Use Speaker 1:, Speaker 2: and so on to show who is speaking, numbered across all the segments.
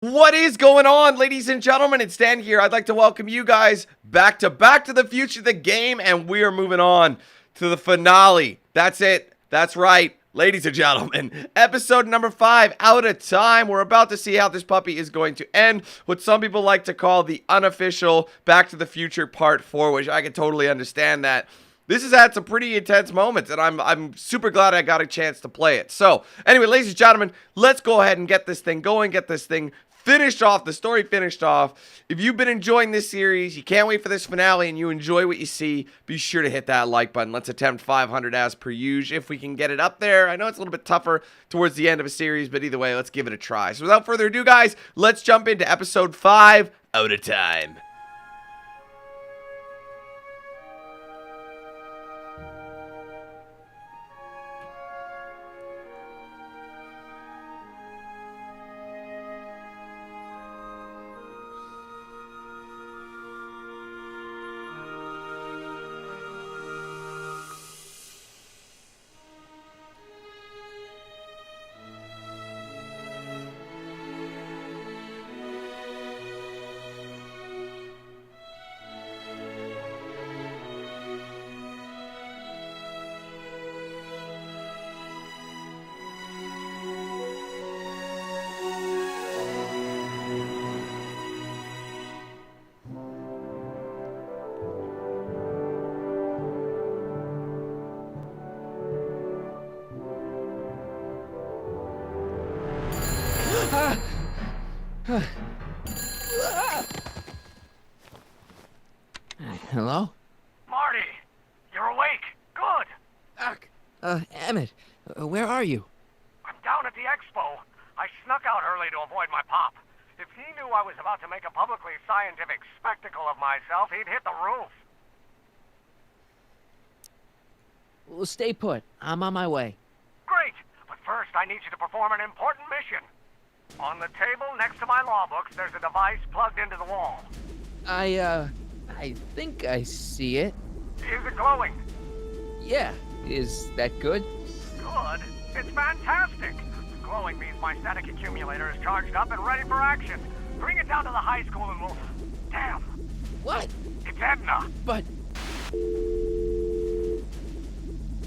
Speaker 1: What is going on, ladies and gentlemen? It's Dan here. I'd like to welcome you guys back to the Future, the game, and we are moving on to the finale. That's it. That's right, ladies and gentlemen. Episode number 5, Out of Time. We're about to see how this puppy is going to end. What some people like to call the unofficial Back to the Future Part 4, which I can totally understand that. This has had some pretty intense moments, and I'm super glad I got a chance to play it. So, anyway, ladies and gentlemen, let's go ahead and get this thing going, get this thing finished off, the story finished off. If you've been enjoying this series, you can't wait for this finale, and you enjoy what you see, be sure to hit that like button. Let's attempt 500 as per usual, if we can get it up there. I know it's a little bit tougher towards the end of a series, but either way, let's give it a try. So without further ado, guys, let's jump into episode 5, Out of Time.
Speaker 2: Hello?
Speaker 3: Marty, you're awake. Good.
Speaker 2: Emmett, where are you?
Speaker 3: I'm down at the expo. I snuck out early to avoid my pop. If he knew I was about to make a publicly scientific spectacle of myself, he'd hit the roof.
Speaker 2: Well, stay put. I'm on my way.
Speaker 3: Great, but first I need you to perform an important mission. On the table next to my law books, there's a device plugged into the wall.
Speaker 2: I think I see it.
Speaker 3: Is it glowing?
Speaker 2: Yeah. Is that good?
Speaker 3: Good. It's fantastic. Glowing means my static accumulator is charged up and ready for action. Bring it down to the high school and we'll... Damn.
Speaker 2: What?
Speaker 3: It's Edna.
Speaker 2: But...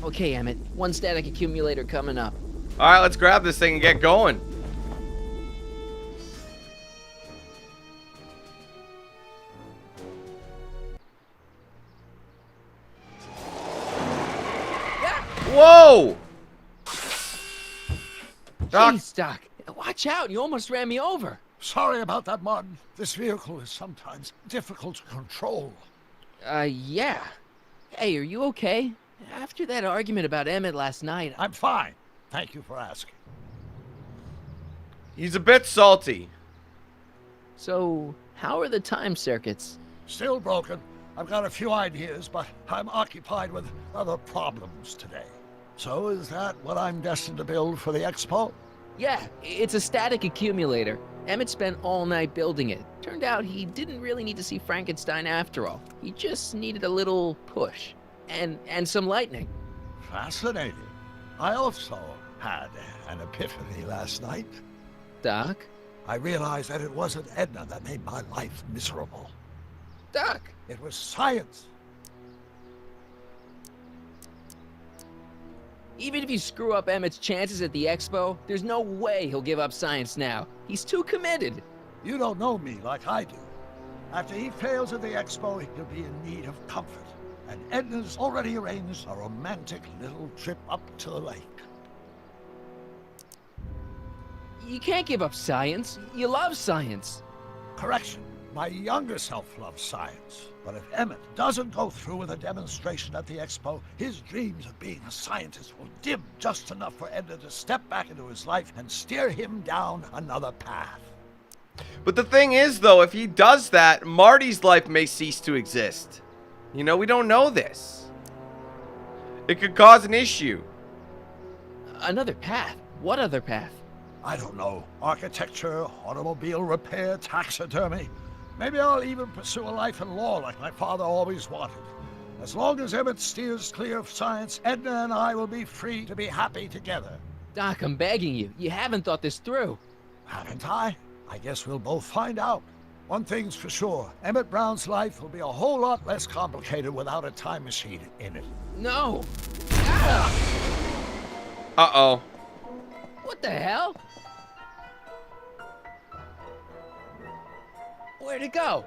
Speaker 2: Okay, Emmett. One static accumulator coming up.
Speaker 1: All right, let's grab this thing and get going. Whoa! Doc.
Speaker 2: Jeez, Doc. Watch out. You almost ran me over.
Speaker 4: Sorry about that, Martin. This vehicle is sometimes difficult to control.
Speaker 2: Yeah. Hey, are you okay? After that argument about Emmett last night...
Speaker 4: I'm fine. Thank you for asking.
Speaker 1: He's a bit salty.
Speaker 2: So, how are the time circuits?
Speaker 4: Still broken. I've got a few ideas, but I'm occupied with other problems today. So is that what I'm destined to build for the expo?
Speaker 2: Yeah, it's a static accumulator. Emmett spent all night building it. Turned out he didn't really need to see Frankenstein after all. He just needed a little push. And some lightning.
Speaker 4: Fascinating. I also had an epiphany last night.
Speaker 2: Doc?
Speaker 4: I realized that it wasn't Edna that made my life miserable.
Speaker 2: Doc!
Speaker 4: It was science.
Speaker 2: Even if you screw up Emmett's chances at the expo, there's no way he'll give up science now. He's too committed.
Speaker 4: You don't know me like I do. After he fails at the expo, he'll be in need of comfort. And Edna's already arranged a romantic little trip up to the lake.
Speaker 2: You can't give up science. You love science.
Speaker 4: Correction. My younger self loves science. But if Emmett doesn't go through with a demonstration at the expo, his dreams of being a scientist will dim just enough for Edna to step back into his life and steer him down another path.
Speaker 1: But the thing is, though, if he does that, Marty's life may cease to exist. You know, we don't know this. It could cause an issue.
Speaker 2: Another path? What other path?
Speaker 4: I don't know. Architecture, automobile repair, taxidermy. Maybe I'll even pursue a life in law like my father always wanted. As long as Emmett steers clear of science, Edna and I will be free to be happy together.
Speaker 2: Doc, I'm begging you. You haven't thought this through.
Speaker 4: Haven't I? I guess we'll both find out. One thing's for sure, Emmett Brown's life will be a whole lot less complicated without a time machine in it.
Speaker 2: No. Ah!
Speaker 1: Uh-oh.
Speaker 2: What the hell? Where'd it go?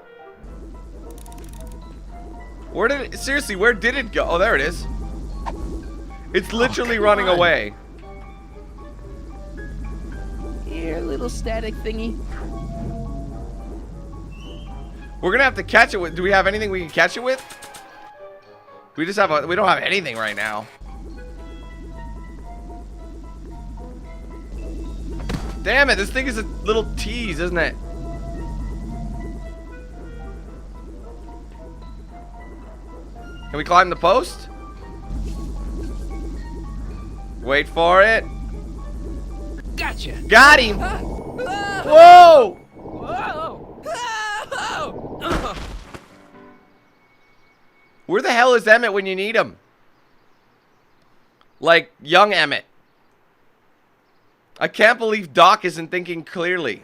Speaker 1: Where did it, seriously, where did it go? Oh, there it is. It's literally
Speaker 2: come
Speaker 1: running
Speaker 2: on.
Speaker 1: away.
Speaker 2: Here, little static thingy.
Speaker 1: We're gonna have to catch it with, do we have anything we can catch it with? We just have a, we don't have anything right now. Damn it, this thing is a little tease, isn't it? Can we climb the post? Wait for it.
Speaker 2: Gotcha.
Speaker 1: Got him.
Speaker 2: Ah!
Speaker 1: Whoa!
Speaker 2: Whoa! Ah!
Speaker 1: Where the hell is Emmett when you need him? Like, young Emmett. I can't believe Doc isn't thinking clearly.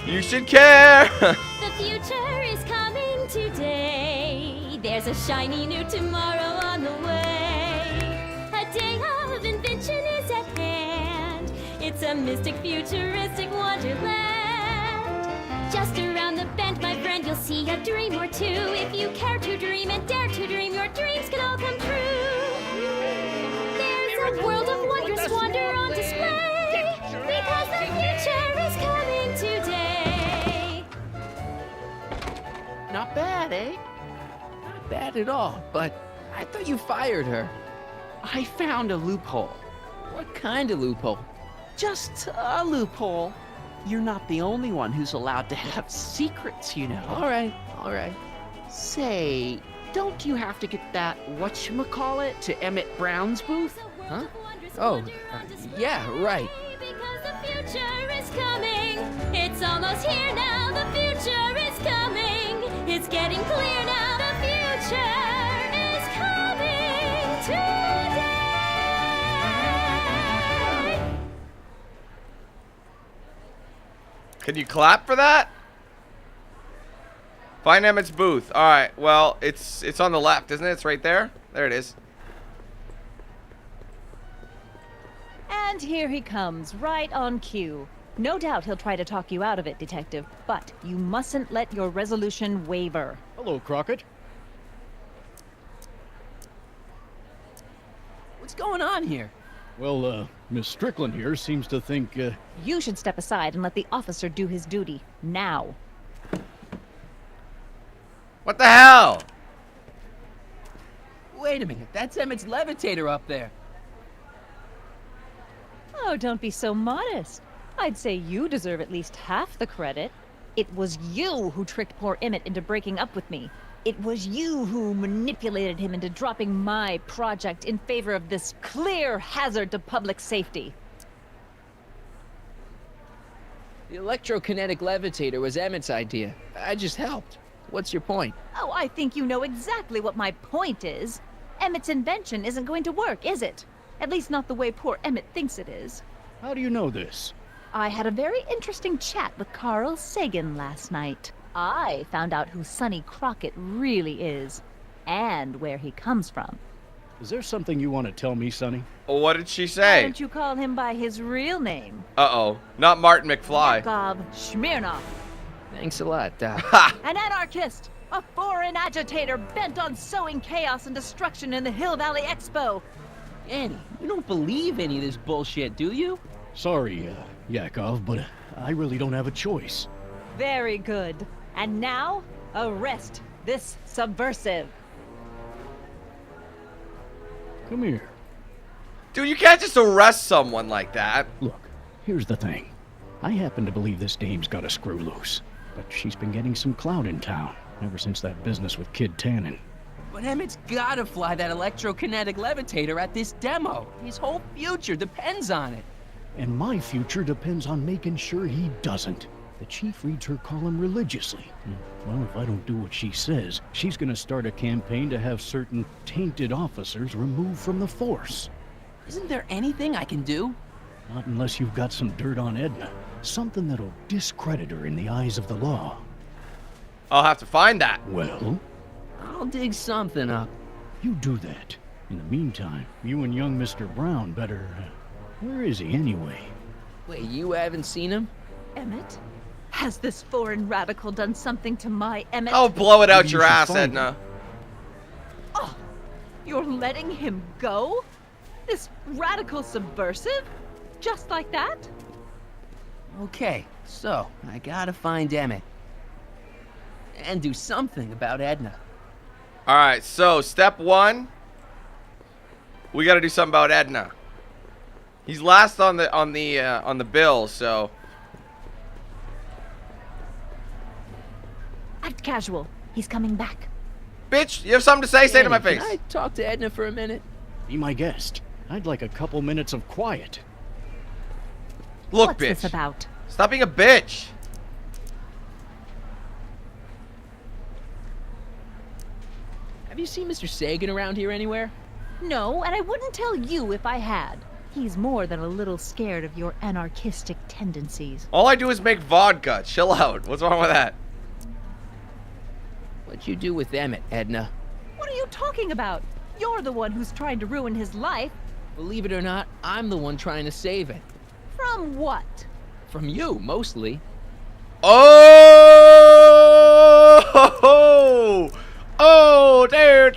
Speaker 1: You should care.
Speaker 5: The future is coming today. There's a shiny new tomorrow on the way. A day of invention is at hand. It's a mystic, futuristic wonderland. Just around the bend, my friend, you'll see a dream or two. If you care to dream and dare to dream, your dreams can all come true. There's a world of wonder squander on display. Because the future is coming today.
Speaker 2: Not bad, eh? Not bad at all, but I thought you fired her.
Speaker 6: I found a loophole.
Speaker 2: What kind of loophole?
Speaker 6: Just a loophole. You're not the only one who's allowed to have secrets, you know.
Speaker 2: All right, all right.
Speaker 6: Say, don't you have to get that whatchamacallit to Emmett Brown's booth?
Speaker 2: Huh? Oh, yeah, right.
Speaker 5: Because the future is coming. It's almost here now. The future is coming. It's getting clear now. The future is coming today.
Speaker 1: Can you clap for that? Find Emmett's booth. All right. Well, it's on the left, isn't it? It's right there. There it is.
Speaker 7: And here he comes, right on cue. No doubt he'll try to talk you out of it, Detective, but you mustn't let your resolution waver.
Speaker 8: Hello, Crockett.
Speaker 2: What's going on here?
Speaker 8: Well, Miss Strickland here seems to think,
Speaker 7: You should step aside and let the officer do his duty, now.
Speaker 1: What the hell?
Speaker 2: Wait a minute, that's Emmett's levitator up there.
Speaker 7: Oh, don't be so modest. I'd say you deserve at least half the credit. It was you who tricked poor Emmett into breaking up with me. It was you who manipulated him into dropping my project in favor of this clear hazard to public safety.
Speaker 2: The electrokinetic levitator was Emmett's idea. I just helped. What's your point?
Speaker 7: Oh, I think you know exactly what my point is. Emmett's invention isn't going to work, is it? At least not the way poor Emmett thinks it is.
Speaker 8: how do you know this?
Speaker 7: I had a very interesting chat with Carl Sagan last night. I found out who Sonny Crockett really is, and where he comes from.
Speaker 8: Is there something you want to tell me, Sonny?
Speaker 1: Well, what did she
Speaker 7: Why
Speaker 1: say?
Speaker 7: don't you call him by his real name?
Speaker 1: Uh-oh. Not Martin McFly.
Speaker 7: Yakov Smirnov.
Speaker 2: Thanks a lot, Doc.
Speaker 1: Ha!
Speaker 7: An anarchist! A foreign agitator bent on sowing chaos and destruction in the Hill Valley Expo!
Speaker 2: Annie, you don't believe any of this bullshit, do you?
Speaker 8: Sorry, Yakov, but I really don't have a choice.
Speaker 7: Very good. And now, arrest this subversive.
Speaker 8: Come here.
Speaker 1: Dude, you can't just arrest someone like that.
Speaker 8: Look, here's the thing. I happen to believe this dame's got a screw loose, but she's been getting some clout in town ever since that business with Kid Tannen.
Speaker 2: But Emmett's gotta fly that electrokinetic levitator at this demo. His whole future depends on it.
Speaker 8: And my future depends on making sure he doesn't. The chief reads her column religiously. Well, if I don't do what she says, she's gonna start a campaign to have certain tainted officers removed from the force.
Speaker 2: Isn't there anything I can do?
Speaker 8: Not unless you've got some dirt on Edna. Something that'll discredit her in the eyes of the law.
Speaker 1: I'll have to find that.
Speaker 8: Well,
Speaker 2: I'll dig something up.
Speaker 8: you do that. In the meantime, you and young Mr. Brown better... where is he anyway?
Speaker 2: Wait, you haven't seen him?
Speaker 7: Emmett? Has this foreign radical done something to my Emmett?
Speaker 1: Oh, blow it out
Speaker 8: Maybe
Speaker 1: your
Speaker 8: you should
Speaker 1: ass,
Speaker 8: find
Speaker 1: Edna.
Speaker 7: Oh, you're letting him go? This radical subversive? Just like that?
Speaker 2: Okay, so I gotta find Emmett. And do something about Edna.
Speaker 1: All right, so step 1, we got to do something about Edna. He's last on the bill, so
Speaker 7: Act casual. He's coming back.
Speaker 1: bitch, you have something to say? Say it to my
Speaker 2: Danny,
Speaker 1: face.
Speaker 2: Can I talk to Edna for a minute?
Speaker 8: Be my guest. I'd like a couple minutes of quiet.
Speaker 1: Look,
Speaker 7: What's
Speaker 1: bitch.
Speaker 7: this about?
Speaker 1: Stop being a bitch.
Speaker 2: Have you seen Mr. Sagan around here anywhere?
Speaker 7: No, and I wouldn't tell you if I had. He's more than a little scared of your anarchistic tendencies.
Speaker 1: All I do is make vodka. Chill out. What's wrong with that?
Speaker 2: What'd you do with Emmett, Edna?
Speaker 7: What are you talking about? You're the one who's trying to ruin his life.
Speaker 2: Believe it or not, I'm the one trying to save it.
Speaker 7: From what?
Speaker 2: From you, mostly.
Speaker 1: Oh! Oh! There!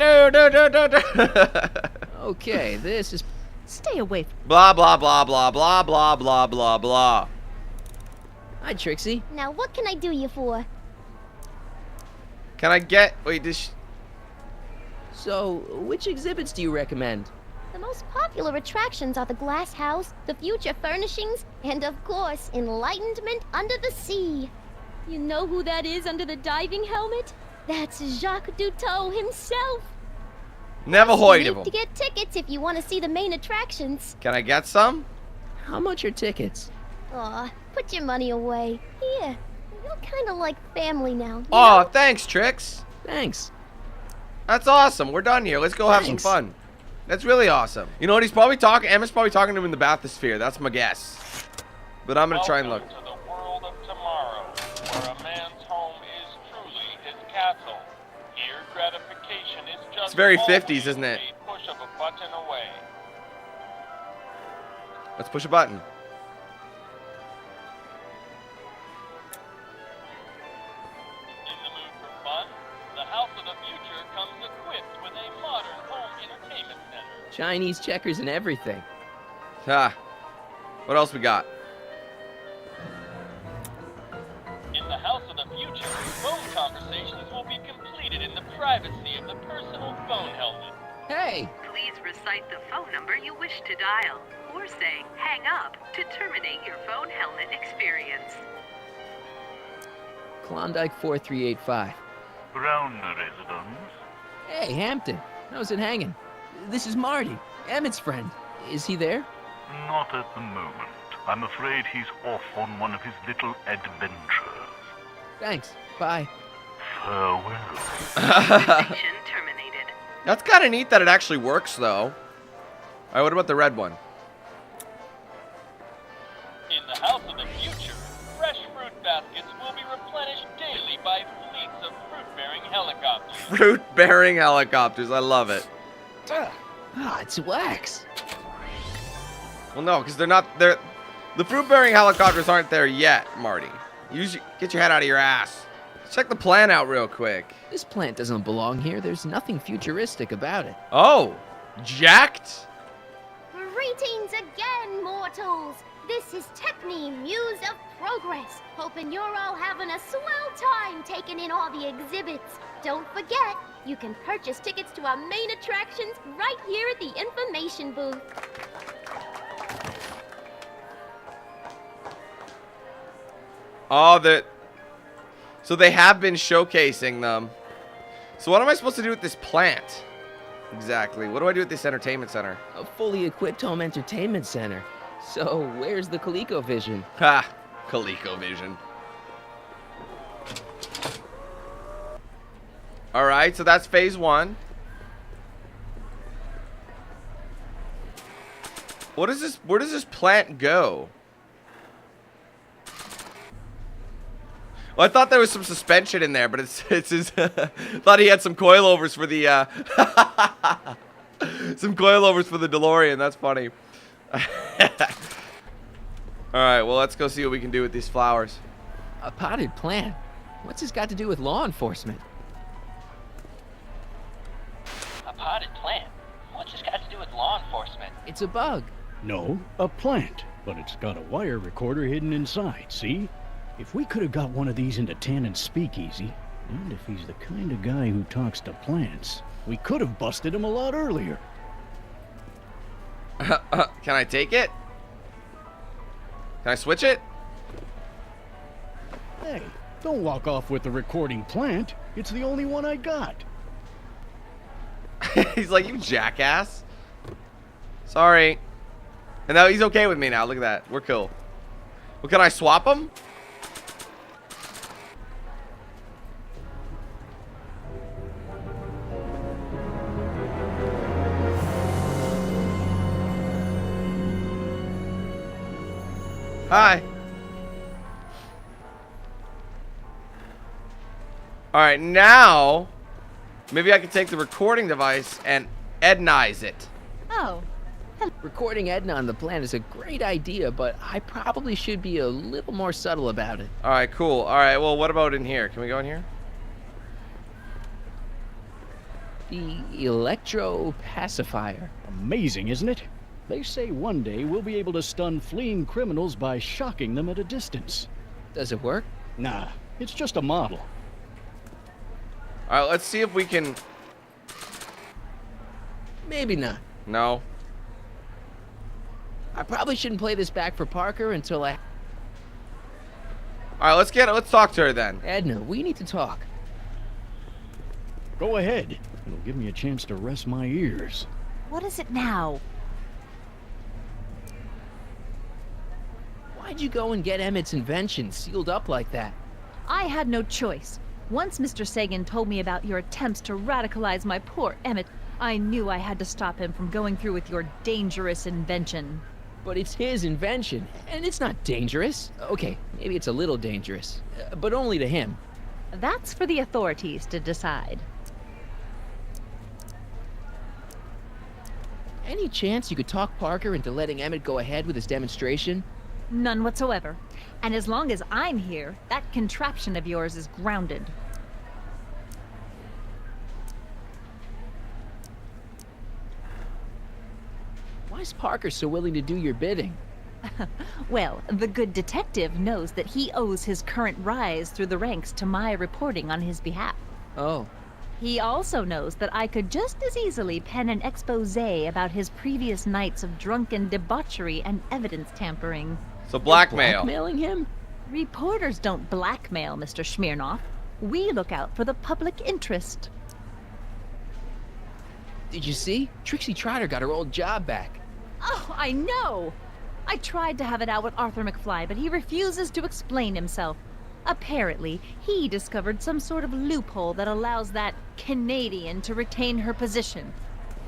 Speaker 2: Okay, this is...
Speaker 7: Stay away from...
Speaker 1: Blah blah blah blah blah blah blah blah blah.
Speaker 2: Hi, Trixie.
Speaker 5: Now, what can I do you for?
Speaker 1: Can I get? Wait, this.
Speaker 2: So, which exhibits do you recommend?
Speaker 5: The most popular attractions are the Glass House, the Future Furnishings, and of course, Enlightenment Under the Sea. You know who that is under the diving helmet? That's Jacques Cousteau himself.
Speaker 1: Never
Speaker 5: You
Speaker 1: heard
Speaker 5: need
Speaker 1: of him.
Speaker 5: to get tickets if you want to see the main attractions.
Speaker 1: Can I get some?
Speaker 2: How much are tickets?
Speaker 5: Aw, put your money away. Here, you're kind of like family now.
Speaker 1: Oh, thanks, Trix.
Speaker 2: Thanks.
Speaker 1: That's awesome. We're done here. Let's go have some
Speaker 2: Thanks.
Speaker 1: fun. That's really awesome. You know what? He's probably talking. Emma's probably talking to him in the bathysphere. That's my guess. But I'm gonna try and look.
Speaker 9: Welcome to the world of tomorrow, where a man's home is truly his castle. Here, gratification is just
Speaker 1: It's very
Speaker 9: always
Speaker 1: 50s, isn't it?
Speaker 9: a push of a button away.
Speaker 1: Let's push a button.
Speaker 9: In the mood for fun, the House of the Future comes equipped with a modern home entertainment center.
Speaker 2: Chinese checkers and everything.
Speaker 1: Ah. What else we got?
Speaker 9: In the House of the Future, phone conversations will be completed in the privacy of the personal phone helmet.
Speaker 2: Hey!
Speaker 10: Please recite the phone number you wish to dial, or say hang up to terminate your phone helmet experience.
Speaker 2: Klondike 4385.
Speaker 3: Brown residence.
Speaker 2: Hey, Hampton. How's it hanging? This is Marty, Emmett's friend. Is he there?
Speaker 3: Not at the moment. I'm afraid he's off on one of his little adventures.
Speaker 2: Thanks. Bye.
Speaker 3: Farewell.
Speaker 10: Conversation terminated.
Speaker 1: That's kind of neat that it actually works, though. All right, what about the red one?
Speaker 9: In the House of the Future, fresh fruit baskets will be replenished daily by fleets of fruit-bearing helicopters.
Speaker 1: Fruit-bearing helicopters. I love it.
Speaker 2: Ah, it's wax.
Speaker 1: Well, no, because they're not. They're the fruit-bearing helicopters aren't there yet, Marty. Get your head out of your ass. Check the plan out real quick.
Speaker 2: This plant doesn't belong here. There's nothing futuristic about it.
Speaker 1: Oh, jacked.
Speaker 5: Greetings again, mortals. This is Techne, Muse of Progress. Hoping you're all having a swell time taking in all the exhibits. Don't forget, you can purchase tickets to our main attractions right here at the information booth.
Speaker 1: Oh, so they have been showcasing them. So what am I supposed to do with this plant? Exactly. What do I do with this entertainment center?
Speaker 2: A fully equipped home entertainment center. So, where's the ColecoVision?
Speaker 1: Ha! ColecoVision. All right, so that's phase 1. What is this? Where does this plant go? Well, I thought there was some suspension in there, but it's his. Thought he had some coilovers for the some coilovers for the DeLorean. That's funny. All right, well, let's go see what we can do with these flowers.
Speaker 2: A potted plant? What's this got to do with law enforcement?
Speaker 9: A potted plant? What's this got to do with law enforcement?
Speaker 2: It's a bug.
Speaker 8: No, a plant, but it's got a wire recorder hidden inside, see? If we could have got one of these into Tannen's speakeasy, and if he's the kind of guy who talks to plants, we could have busted him a lot earlier.
Speaker 1: Can I take it? Can I switch it?
Speaker 8: Hey, don't walk off with the recording plant. It's the only one I got.
Speaker 1: He's like, you jackass. Sorry. And now he's okay with me now. Look at that. We're cool. Well, can I swap him? Hi. All right, now maybe I can take the recording device and Ednize it.
Speaker 7: Oh,
Speaker 2: Recording Edna on the plant is a great idea, but I probably should be a little more subtle about it.
Speaker 1: All right, cool. All right, well, what about in here? Can we go in here?
Speaker 2: The electro pacifier.
Speaker 8: Amazing, isn't it? They say one day we'll be able to stun fleeing criminals by shocking them at a distance.
Speaker 2: Does it work?
Speaker 8: Nah, it's just a model.
Speaker 1: All right, let's see if we can.
Speaker 2: Maybe not.
Speaker 1: No.
Speaker 2: I probably shouldn't play this back for Parker until I...
Speaker 1: All right, let's talk to her then.
Speaker 2: Edna, we need to talk.
Speaker 8: Go ahead. It'll give me a chance to rest my ears.
Speaker 7: what is it now?
Speaker 2: Why'd you go and get Emmett's invention sealed up like that?
Speaker 7: I had no choice. Once Mr. Sagan told me about your attempts to radicalize my poor Emmett, I knew I had to stop him from going through with your dangerous invention.
Speaker 2: But it's his invention, and it's not dangerous. Okay, maybe it's a little dangerous, but only to him.
Speaker 7: That's for the authorities to decide.
Speaker 2: Any chance you could talk Parker into letting Emmett go ahead with his demonstration?
Speaker 7: None whatsoever. And as long as I'm here, that contraption of yours is grounded.
Speaker 2: Why is Parker so willing to do your bidding?
Speaker 7: Well, the good detective knows that he owes his current rise through the ranks to my reporting on his behalf.
Speaker 2: Oh.
Speaker 7: He also knows that I could just as easily pen an exposé about his previous nights of drunken debauchery and evidence tampering.
Speaker 1: So blackmail.
Speaker 2: Blackmailing him?
Speaker 7: Reporters don't blackmail, Mr. Smirnoff. We look out for the public interest.
Speaker 2: Did you see? Trixie Trotter got her old job back.
Speaker 7: Oh, I know! I tried to have it out with Arthur McFly, but he refuses to explain himself. Apparently, he discovered some sort of loophole that allows that Canadian to retain her position.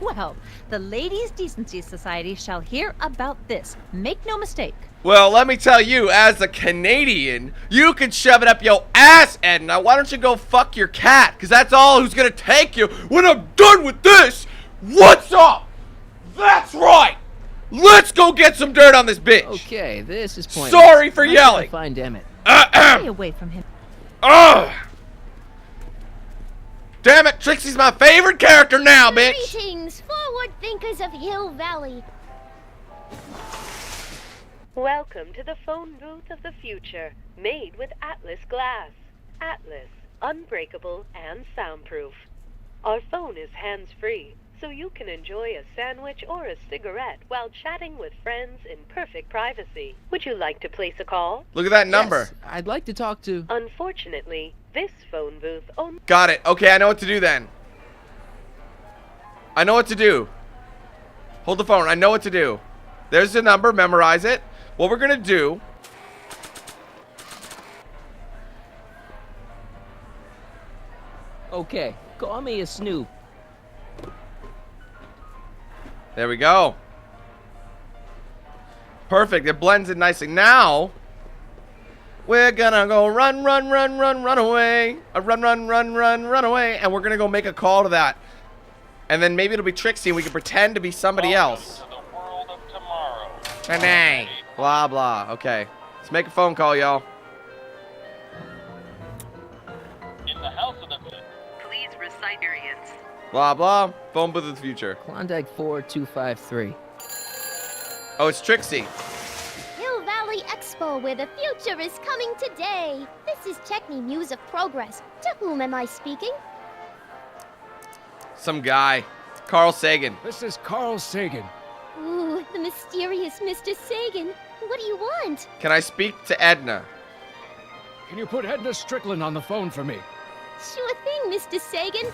Speaker 7: Well, the Ladies' Decency Society shall hear about this. Make no mistake.
Speaker 1: Well, let me tell you, as a Canadian, you can shove it up your ass, Edna. Why don't you go fuck your cat? Because that's all who's going to take you. When I'm done with this, what's up? That's right. Let's go get some dirt on this bitch.
Speaker 2: Okay, this is pointless.
Speaker 1: Sorry for
Speaker 2: I'm
Speaker 1: yelling.
Speaker 2: gonna find Emmett.
Speaker 7: Stay away from him.
Speaker 1: Ugh. Damn it, Trixie's my favorite character now, bitch.
Speaker 5: Greetings, forward thinkers of Hill Valley.
Speaker 10: Welcome to the phone booth of the future, made with Atlas glass. Atlas, unbreakable and soundproof. Our phone is hands-free, so you can enjoy a sandwich or a cigarette while chatting with friends in perfect privacy. Would you like to place a call?
Speaker 1: Look at that number.
Speaker 2: Yes, I'd like to talk to...
Speaker 10: Unfortunately, this phone booth only...
Speaker 1: Got it. Okay, I know what to do then. I know what to do. Hold the phone. I know what to do. There's the number. Memorize it. What we're going to do...
Speaker 2: Okay, Call me a snoop.
Speaker 1: There we go. Perfect. It blends in nicely. Now, we're gonna go run away. Run away. And we're gonna go make a call to that. And then maybe it'll be Trixie and we can pretend to be somebody else.
Speaker 9: To the world of tomorrow.
Speaker 1: Nay. Blah, blah. Okay. Let's make a phone call, y'all.
Speaker 9: In the house of the
Speaker 10: Please recite experience.
Speaker 1: Blah, blah. Phone booth of the future.
Speaker 2: Klondike 4253.
Speaker 1: Oh, it's Trixie.
Speaker 5: Hill Valley Expo, where the future is coming today. This is Techni Muse of Progress. To whom am I speaking?
Speaker 1: Some guy. Carl Sagan.
Speaker 11: This is Carl Sagan.
Speaker 5: Ooh, the mysterious Mr. Sagan. What do you want?
Speaker 1: Can I speak to Edna?
Speaker 11: Can you put Edna Strickland on the phone for me?
Speaker 5: Sure thing, Mr. Sagan.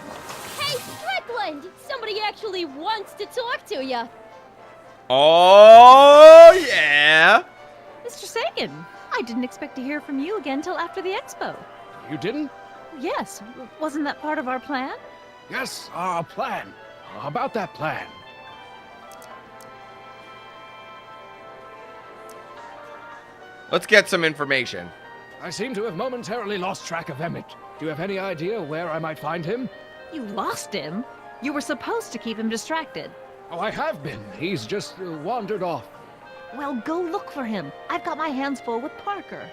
Speaker 5: Hey, Strickland! Somebody actually wants to talk to you.
Speaker 1: Oh, yeah.
Speaker 7: Mr. Sagan, I didn't expect to hear from you again till after the expo.
Speaker 11: You didn't?
Speaker 7: Yes, wasn't that part of our plan?
Speaker 11: Yes, our plan. About that plan.
Speaker 1: Let's get some information.
Speaker 11: I seem to have momentarily lost track of Emmett. Do you have any idea where I might find him?
Speaker 7: You lost him? You were supposed to keep him distracted.
Speaker 11: Oh, I have been. He's just wandered off.
Speaker 7: Well, go look for him. I've got my hands full with Parker.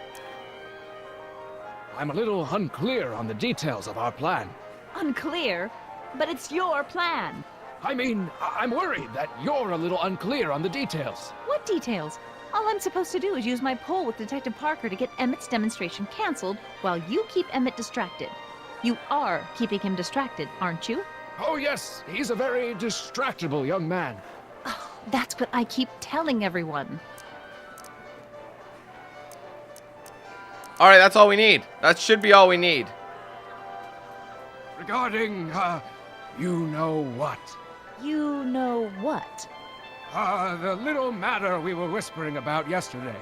Speaker 11: I'm a little unclear on the details of our plan.
Speaker 7: Unclear? But it's your plan.
Speaker 11: I mean, I'm worried that you're a little unclear on the details.
Speaker 7: What details? All I'm supposed to do is use my pull with Detective Parker to get Emmett's demonstration canceled while you keep Emmett distracted. You are keeping him distracted, aren't you?
Speaker 11: Oh, yes. He's a very distractible young man.
Speaker 7: Oh, that's what I keep telling everyone.
Speaker 1: All right, that's all we need. That should be all we need.
Speaker 11: Regarding, you know what?
Speaker 7: You know what?
Speaker 11: The little matter we were whispering about yesterday.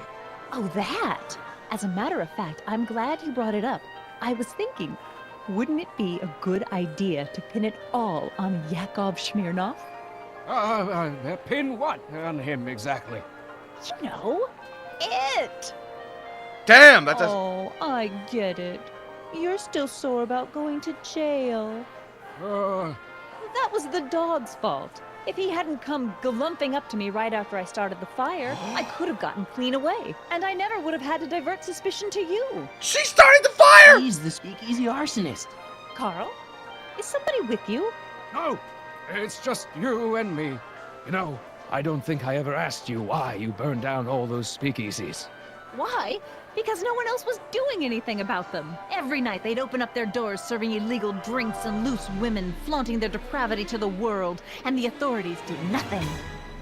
Speaker 7: Oh, that! As a matter of fact, I'm glad you brought it up. I was thinking, wouldn't it be a good idea to pin it all on Yakov Smirnov?
Speaker 11: Pin what on him exactly?
Speaker 7: You know, it!
Speaker 1: Damn, that's a...
Speaker 7: Oh, I get it. You're still sore about going to jail. That was the dog's fault. If he hadn't come glumping up to me right after I started the fire, I could have gotten clean away, and I never would have had to divert suspicion to you.
Speaker 1: She started the fire!
Speaker 2: He's the speakeasy arsonist.
Speaker 7: Carl, is somebody with you?
Speaker 11: No, it's just you and me. You know, I don't think I ever asked you why you burned down all those speakeasies.
Speaker 7: Why? Because no one else was doing anything about them. Every night they'd open up their doors serving illegal drinks and loose women, flaunting their depravity to the world, and the authorities did nothing.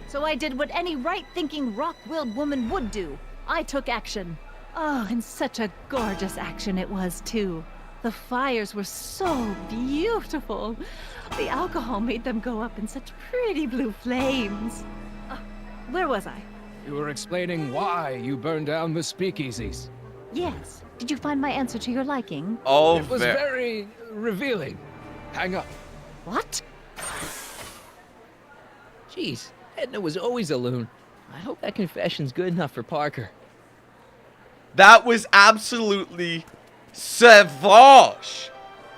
Speaker 7: So I did what any right-thinking, rock-willed woman would do. I took action. Oh, and such a gorgeous action it was, too. The fires were so beautiful. The alcohol made them go up in such pretty blue flames. Where was I?
Speaker 11: You were explaining why you burned down the speakeasies.
Speaker 7: Yes. Did you find my answer to your liking?
Speaker 1: Oh,
Speaker 11: it was very revealing. Hang up.
Speaker 7: What?
Speaker 2: Jeez, Edna was always a loon. I hope that confession's good enough for Parker.
Speaker 1: That was absolutely savage.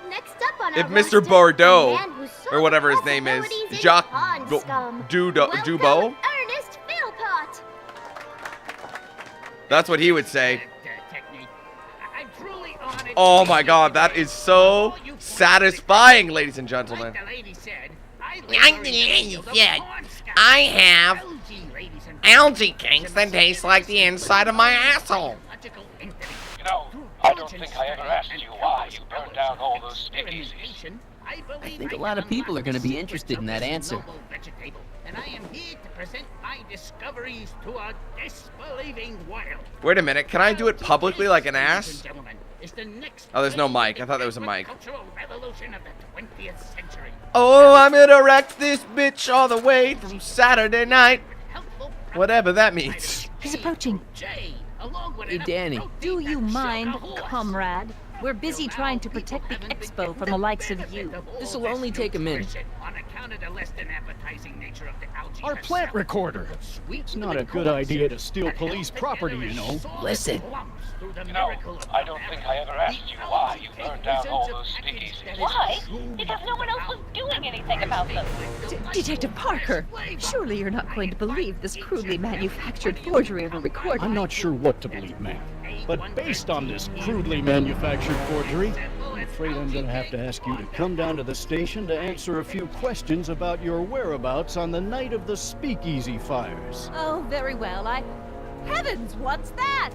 Speaker 5: Next up on
Speaker 1: If
Speaker 5: our
Speaker 1: Mr.
Speaker 5: roster,
Speaker 1: Bordeaux,
Speaker 5: a man who saw
Speaker 1: or whatever
Speaker 5: the
Speaker 1: his name is,
Speaker 5: possibilities in
Speaker 1: Jacques
Speaker 5: pond scum.
Speaker 1: Dubo,
Speaker 5: Welcome, Ernest Philpott.
Speaker 1: that's what he would say. Oh my god, that is so satisfying, ladies and gentlemen. I have algae cakes that taste like the inside of my asshole.
Speaker 9: You know, I don't think I ever asked you why you burned down all those speakeasies.
Speaker 2: I think a lot of people are going to be interested in that answer.
Speaker 12: And I am here to present my discoveries to a disbelieving world.
Speaker 1: Wait a minute, can I do it publicly like an ass? Oh, there's no mic. I thought there was a mic. Oh, I'm gonna wreck this bitch all the way from Saturday night. Whatever that means.
Speaker 7: He's approaching.
Speaker 2: Hey, Danny.
Speaker 7: Do you mind, comrade? We're busy trying to protect the expo from the likes of you.
Speaker 2: This'll only take a minute.
Speaker 12: On account of the less than appetizing nature of the algae
Speaker 8: Our plant
Speaker 12: herself.
Speaker 8: recorder. It's not a good idea to steal police property, you know.
Speaker 2: Listen.
Speaker 9: You know, I don't think I ever asked you why you burned down all those speakeasies.
Speaker 13: Why? Because no one else was doing anything about them.
Speaker 7: Detective Parker, surely you're not going to believe this crudely manufactured forgery of a recorder.
Speaker 8: I'm not sure what to believe, ma'am. But based on this crudely manufactured forgery, I'm afraid I'm gonna have to ask you to come down to the station to answer a few questions about your whereabouts on the night of the speakeasy fires.
Speaker 7: Oh, very well. Heavens, what's that?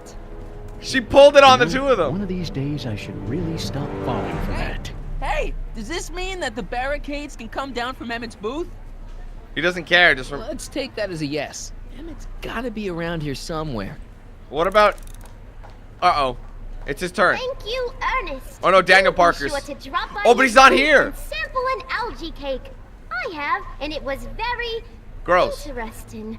Speaker 1: She pulled it on the two of them.
Speaker 8: One of these days, I should really stop falling for that.
Speaker 2: Hey, does this mean that the barricades can come down from Emmett's booth?
Speaker 1: He doesn't care. Just
Speaker 2: Let's take that as a yes. Emmett's gotta be around here somewhere.
Speaker 1: What about... Uh-oh. It's his turn.
Speaker 5: Thank you, Ernest.
Speaker 1: Oh, no, Daniel
Speaker 5: Be
Speaker 1: Parker's.
Speaker 5: sure to drop by
Speaker 1: Oh, but
Speaker 5: your
Speaker 1: he's not
Speaker 5: booth
Speaker 1: here.
Speaker 5: and sample an algae cake. I have, and it was very
Speaker 1: Gross.
Speaker 5: interesting.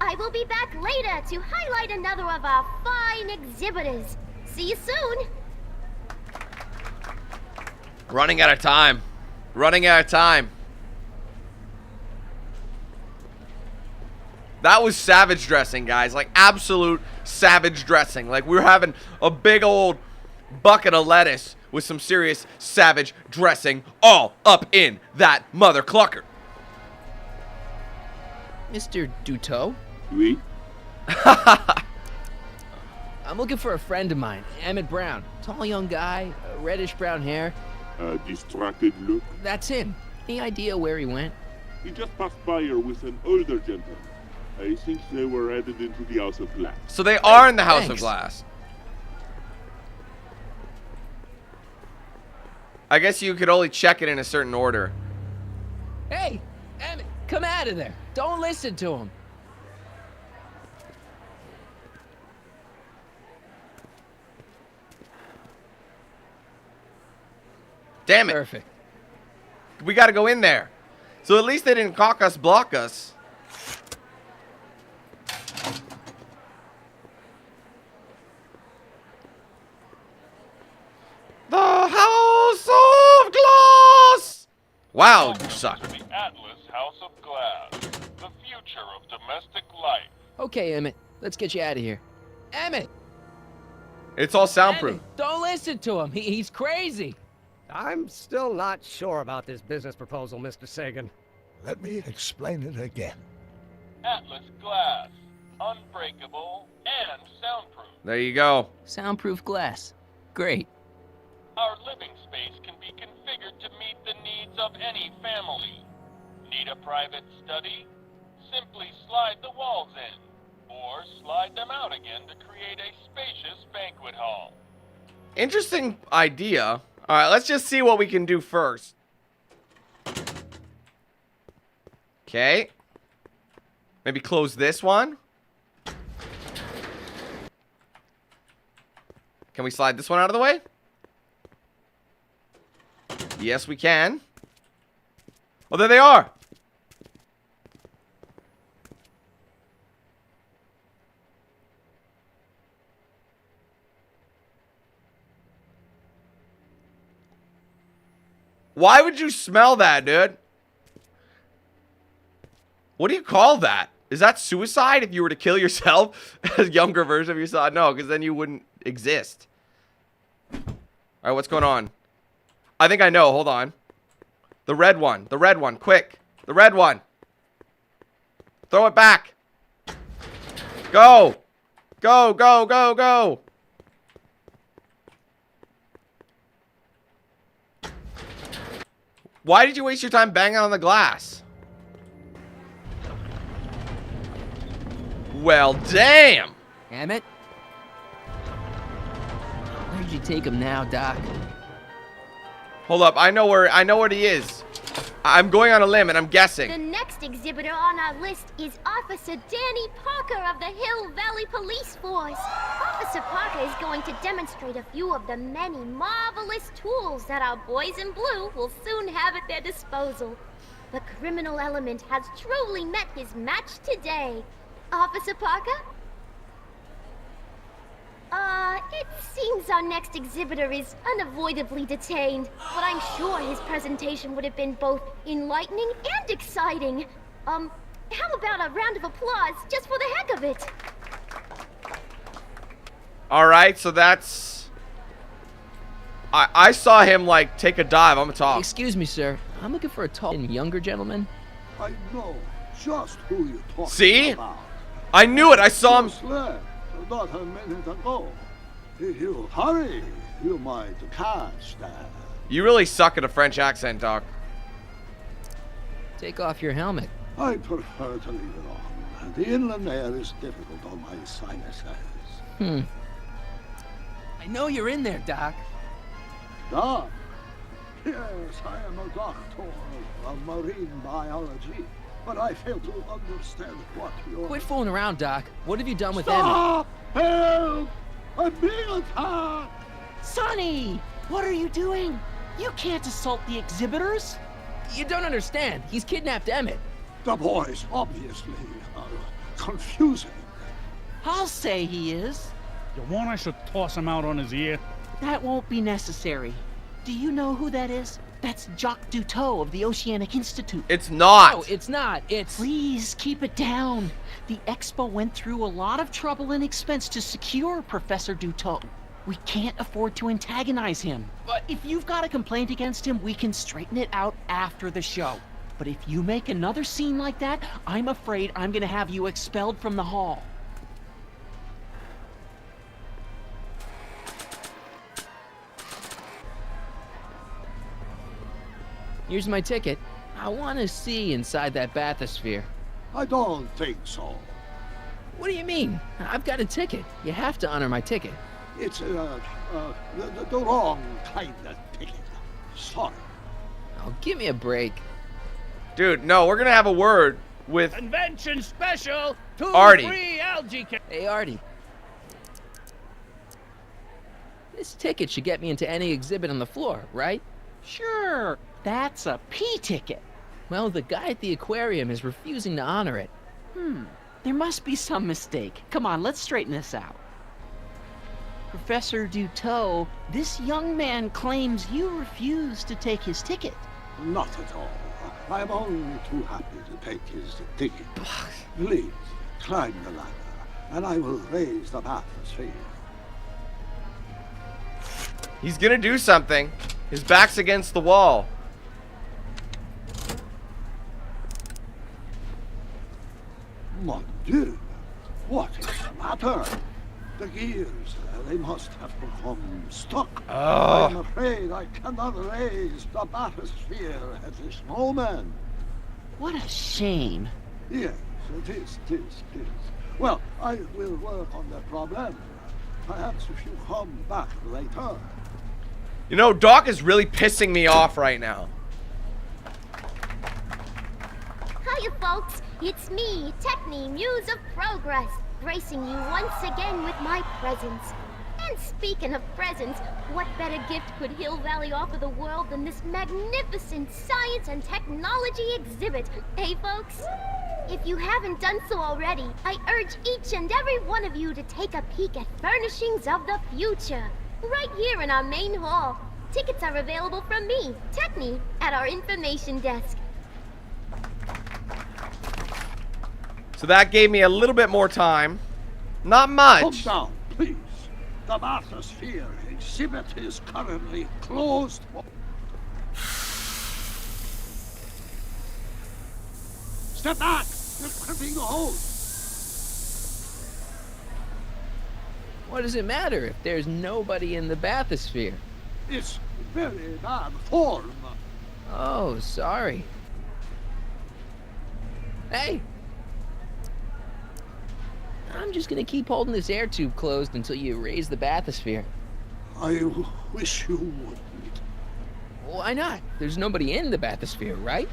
Speaker 5: I will be back later to highlight another of our fine exhibitors. See you soon.
Speaker 1: Running out of time. Running out of time. That was savage dressing, guys. Like, absolute savage dressing. Like, we were having a big old bucket of lettuce with some serious savage dressing all up in that mother clucker.
Speaker 2: Mr. Duteau?
Speaker 14: Oui?
Speaker 2: I'm looking for a friend of mine, Emmett Brown. Tall young guy, reddish brown hair.
Speaker 14: Distracted look.
Speaker 2: That's him. Any idea where he went?
Speaker 14: He just passed by here with an older gentleman. I think they were headed into the House of Glass.
Speaker 1: So they are in the House
Speaker 2: Thanks.
Speaker 1: of Glass. I guess you could only check it in a certain order.
Speaker 2: Hey, Emmett, come out of there. Don't listen to him.
Speaker 1: Damn it.
Speaker 2: Perfect.
Speaker 1: We gotta go in there. So at least they didn't cock us, block us. The House of Glass! Wow, you suck.
Speaker 9: The Atlas House of Glass, the future of domestic life.
Speaker 2: Okay, Emmett, let's get you out of here. Emmett!
Speaker 1: It's all soundproof.
Speaker 2: Emmett, don't listen to him. He's crazy.
Speaker 3: I'm still not sure about this business proposal, Mr. Sagan.
Speaker 4: Let me explain it again.
Speaker 9: Atlas Glass, unbreakable and soundproof.
Speaker 1: There you go.
Speaker 2: Soundproof glass. Great.
Speaker 9: Our living space can be configured to meet the needs of any family. Need a private study? Simply slide the walls in, or slide them out again to create a spacious banquet hall.
Speaker 1: Interesting idea. All right, let's just see what we can do first. Okay. Maybe close this one. Can we slide this one out of the way? Yes, we can. Oh, there they are. Why would you smell that, dude? What do you call that? Is that suicide if you were to kill yourself? A younger version of yourself? No, because then you wouldn't exist. All right, what's going on? I think I know. Hold on. The red one. The red one. Quick. The red one. Throw it back. Go. Go, go, go, go. Why did you waste your time banging on the glass? Well, damn.
Speaker 2: Emmett? Where'd you take him now, Doc?
Speaker 1: Hold up. I know where he is. I'm going on a limb and I'm guessing.
Speaker 5: The next exhibitor on our list is Officer Danny Parker of the Hill Valley Police Force. Officer Parker is going to demonstrate a few of the many marvelous tools that our boys in blue will soon have at their disposal. The criminal element has truly met his match today. Officer Parker? It seems our next exhibitor is unavoidably detained, but I'm sure his presentation would have been both enlightening and exciting. How about a round of applause just for the heck of it?
Speaker 1: Alright, so that's... I saw him, like, take a dive. I'm gonna talk.
Speaker 2: Excuse me, sir. I'm looking for a tall and younger gentleman.
Speaker 4: I know just who you're talking
Speaker 1: See?
Speaker 4: about.
Speaker 1: I knew it. I saw him.
Speaker 4: Just left not a minute ago. If you hurry, you might catch that.
Speaker 1: You really suck at a French accent, Doc.
Speaker 2: Take off your helmet.
Speaker 4: I prefer to leave it on. The inland air is difficult on my sinuses.
Speaker 2: I know you're in there, Doc.
Speaker 4: Doc? Yes, I am a doctor of marine biology, but I fail to understand what you're...
Speaker 2: Quit fooling around, Doc. What have you done with
Speaker 4: Stop! Help! I'm being attacked!
Speaker 6: Sonny! What are you doing? You can't assault the exhibitors!
Speaker 2: You don't understand. He's kidnapped Emmett.
Speaker 4: The boy's obviously confusing.
Speaker 6: I'll say he is.
Speaker 8: You want I should toss him out on his ear?
Speaker 6: That won't be necessary. Do you know who that is? That's Jacques Duteau of the Oceanic Institute.
Speaker 1: It's not.
Speaker 2: No, it's not. It's...
Speaker 6: Please, keep it down. The Expo went through a lot of trouble and expense to secure Professor Duteau. We can't afford to antagonize him. But if you've got a complaint against him, we can straighten it out after the show. But if you make another scene like that, I'm afraid I'm gonna have you expelled from the hall.
Speaker 2: Here's my ticket. I want to see inside that bathysphere.
Speaker 4: I don't think so.
Speaker 2: What do you mean? I've got a ticket. You have to honor my ticket.
Speaker 4: It's the wrong kind of ticket. Sorry.
Speaker 2: Oh, give me a break.
Speaker 1: Dude, no, we're gonna have a word with
Speaker 12: Convention special, 2
Speaker 1: Artie.
Speaker 12: free algae.
Speaker 2: Hey, Artie. This ticket should get me into any exhibit on the floor, right?
Speaker 6: Sure, that's a P ticket.
Speaker 2: Well, the guy at the aquarium is refusing to honor it.
Speaker 6: There must be some mistake. Come on, let's straighten this out. Professor Duteau, this young man claims you refused to take his ticket.
Speaker 4: Not at all. I am only too happy to take his ticket. Please, climb the ladder, and I will raise the bathysphere.
Speaker 1: He's gonna do something. His back's against the wall.
Speaker 4: Mon Dieu! What is the matter? The gears, they must have become stuck.
Speaker 1: Oh.
Speaker 4: I'm afraid I cannot raise the bathysphere at this moment.
Speaker 6: What a shame.
Speaker 4: Yes, it is. Well, I will work on the problem. Perhaps if you come back later.
Speaker 1: You know, Doc is really pissing me off right now.
Speaker 5: Hiya, folks. It's me, Techni, Muse of Progress, gracing you once again with my presence. And speaking of presents, what better gift could Hill Valley offer the world than this magnificent science and technology exhibit, hey folks? If you haven't done so already, I urge each and every one of you to take a peek at Furnishings of the Future, right here in our main hall. Tickets are available from me, Techni, at our information desk.
Speaker 1: So that gave me a little bit more time. Not much.
Speaker 4: Come down, please. The bathysphere exhibit is currently closed. Step back! You're tripping the hose.
Speaker 2: What does it matter if there's nobody in the bathysphere?
Speaker 4: It's very bad form.
Speaker 2: Oh, sorry. Hey! I'm just gonna keep holding this air tube closed until you raise the bathysphere.
Speaker 4: I wish you wouldn't.
Speaker 2: Why not? There's nobody in the bathysphere, right?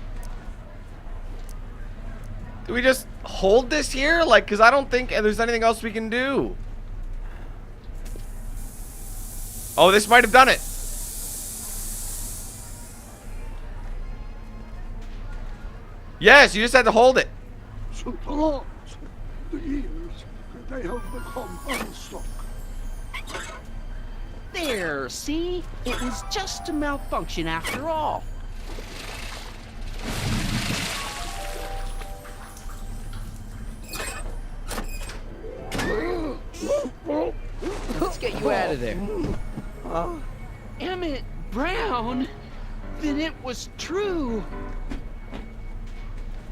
Speaker 1: Do we just hold this here? Like, because I don't think there's anything else we can do. Oh, this might have done it. Yes, you just had to hold it.
Speaker 4: So the years, they have become unstuck.
Speaker 6: There, see? It was just a malfunction after all.
Speaker 2: Let's get you out of there.
Speaker 6: Emmett Brown? Then it was true.